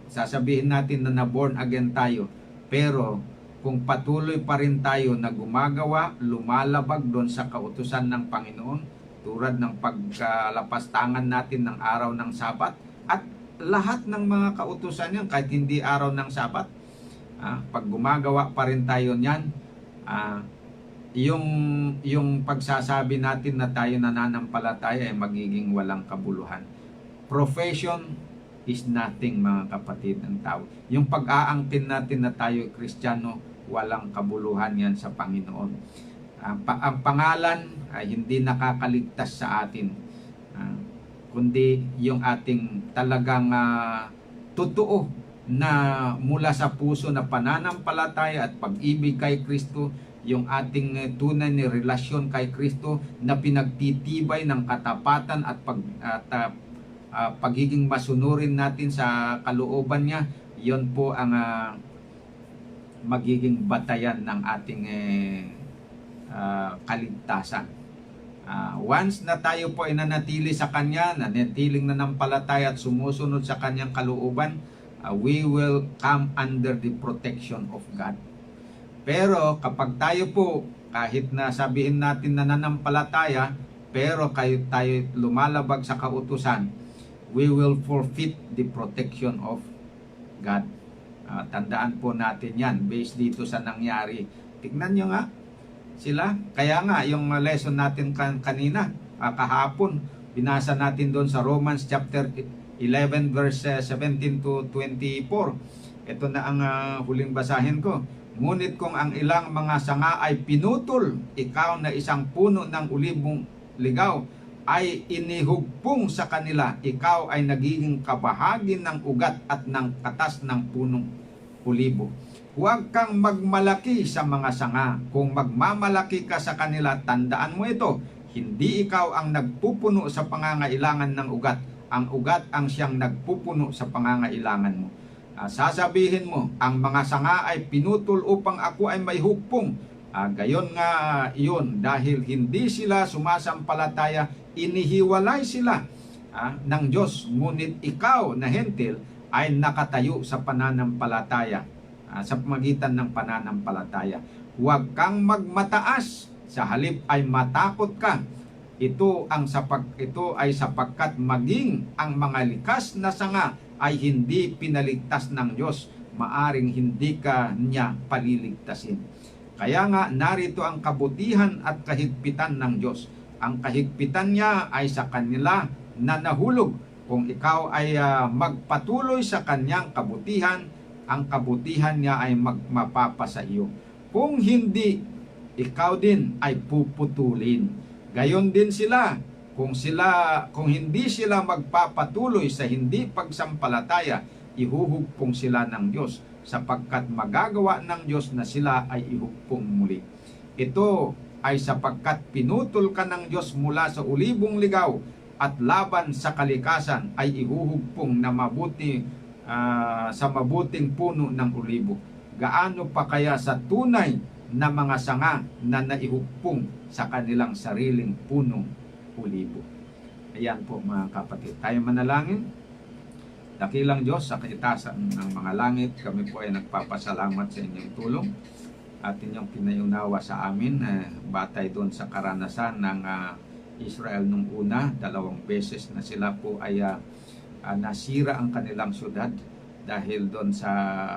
sasabihin natin na born again tayo. Pero kung patuloy pa rin tayo na gumagawa, lumalabag doon sa kautusan ng Panginoon, tulad ng paglapastangan natin ng araw ng Sabat at lahat ng mga kautusan yan, kahit hindi araw ng Sabat, pag gumagawa pa rin tayo niyan, yung pagsasabi natin na tayo nananampalataya ay magiging walang kabuluhan. Profession is nothing, mga kapatid ng tao. Yung pag-aangkin natin na tayo Kristiyano, walang kabuluhan yan sa Panginoon. Ang pangalan ay hindi nakakaligtas sa atin, kundi yung ating talagang totoo na mula sa puso na pananampalataya at pag-ibig kay Kristo, yung ating tunay na relasyon kay Kristo na pinagtitibay ng katapatan at pagiging masunurin natin sa kalooban niya. Yon po ang magiging batayan ng ating kaligtasan. Once na tayo po ay nanatili sa Kanya, nanatiling nanampalataya at sumusunod sa Kanyang kalooban, we will come under the protection of God. Pero kapag tayo po, kahit na sabihin natin na nananampalataya, pero tayo lumalabag sa kautusan, we will forfeit the protection of God. Tandaan po natin yan based dito sa nangyari. Tignan nyo nga sila. Kaya nga yung lesson natin kanina, kahapon, binasa natin doon sa Romans chapter 11 verse 17 to 24. Ito na ang huling basahin ko. Ngunit kung ang ilang mga sanga ay pinutol, ikaw na isang puno ng ulibong ligaw ay inihugpong sa kanila, ikaw ay nagiging kabahagi ng ugat at ng katas ng punong ulibo. Huwag kang magmalaki sa mga sanga. Kung magmamalaki ka sa kanila, tandaan mo ito, hindi ikaw ang nagpupuno sa pangangailangan ng ugat. Ang ugat ang siyang nagpupuno sa pangangailangan mo. Sasabihin mo, ang mga sanga ay pinutol upang ako ay may hugpong. Gayon nga iyon, dahil hindi sila sumasampalataya, inihiwalay sila ng Diyos. Ngunit ikaw na hentil ay nakatayo sa pananampalataya, sa pamagitan ng pananampalataya. Huwag kang magmataas, sa halip ay matakot ka. Ito ay sapagkat maging ang mga likas na sanga ay hindi pinaligtas ng Diyos, maaring hindi ka niya paliligtasin. Kaya nga narito ang kabutihan at kahigpitan ng Diyos. Ang kahigpitan niya ay sa kanila na nahulog. Kung ikaw ay magpatuloy sa kanyang kabutihan, ang kabutihan niya ay mapapasa iyo. Kung hindi, ikaw din ay puputulin. Gayon din sila. Kung hindi sila magpapatuloy sa hindi pagsampalataya, ihuhugpong sila ng Diyos, sapagkat magagawa ng Diyos na sila ay ihugpong muli. Ito ay sapagkat pinutol ka ng Diyos mula sa ulibong ligaw, at laban sa kalikasan ay ihuhugpong na mabuti sa mabuting puno ng ulibo. Gaano pa kaya sa tunay na mga sanga na naihugpong sa kanilang sariling punong ulibo. Ayan po mga kapatid. Tayo manalangin. Dakilang Diyos sa kaitasan ng mga langit, kami po ay nagpapasalamat sa inyong tulong at inyong pinayunawa sa amin, batay doon sa karanasan ng Israel nung una. 2 beses na sila po ay nasira ang kanilang syudad dahil doon sa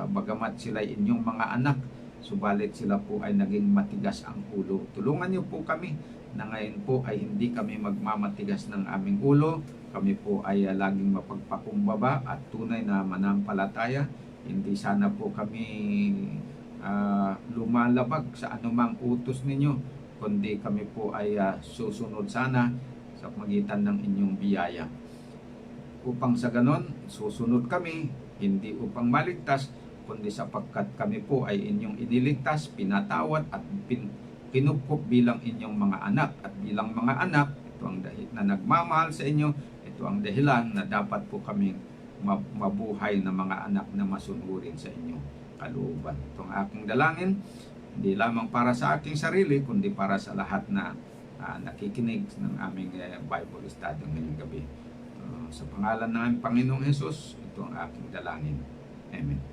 bagamat sila inyong mga anak, subalit sila po ay naging matigas ang ulo. Tulungan niyo po kami na ngayon po ay hindi kami magmamatigas ng aming ulo. Kami po ay laging mapagpakumbaba at tunay na manampalataya. Hindi sana po kami lumalabag sa anumang utos ninyo, kundi kami po ay susunod sana sa pagitan ng inyong biyaya. Upang sa ganon, susunod kami, hindi upang maligtas, kundi sapagkat kami po ay inyong iniligtas, pinatawad at kinupkop bilang inyong mga anak. At bilang mga anak, ito ang dahil na nagmamahal sa inyo, ito ang dahilan na dapat po kami mabuhay na mga anak na masunurin sa inyong kalooban. Ito ang aking dalangin, hindi lamang para sa aking sarili, kundi para sa lahat na nakikinig ng aming Bible study ngayong gabi. Sa pangalan ng Panginoong Hesus, ito ang aking dalangin. Amen.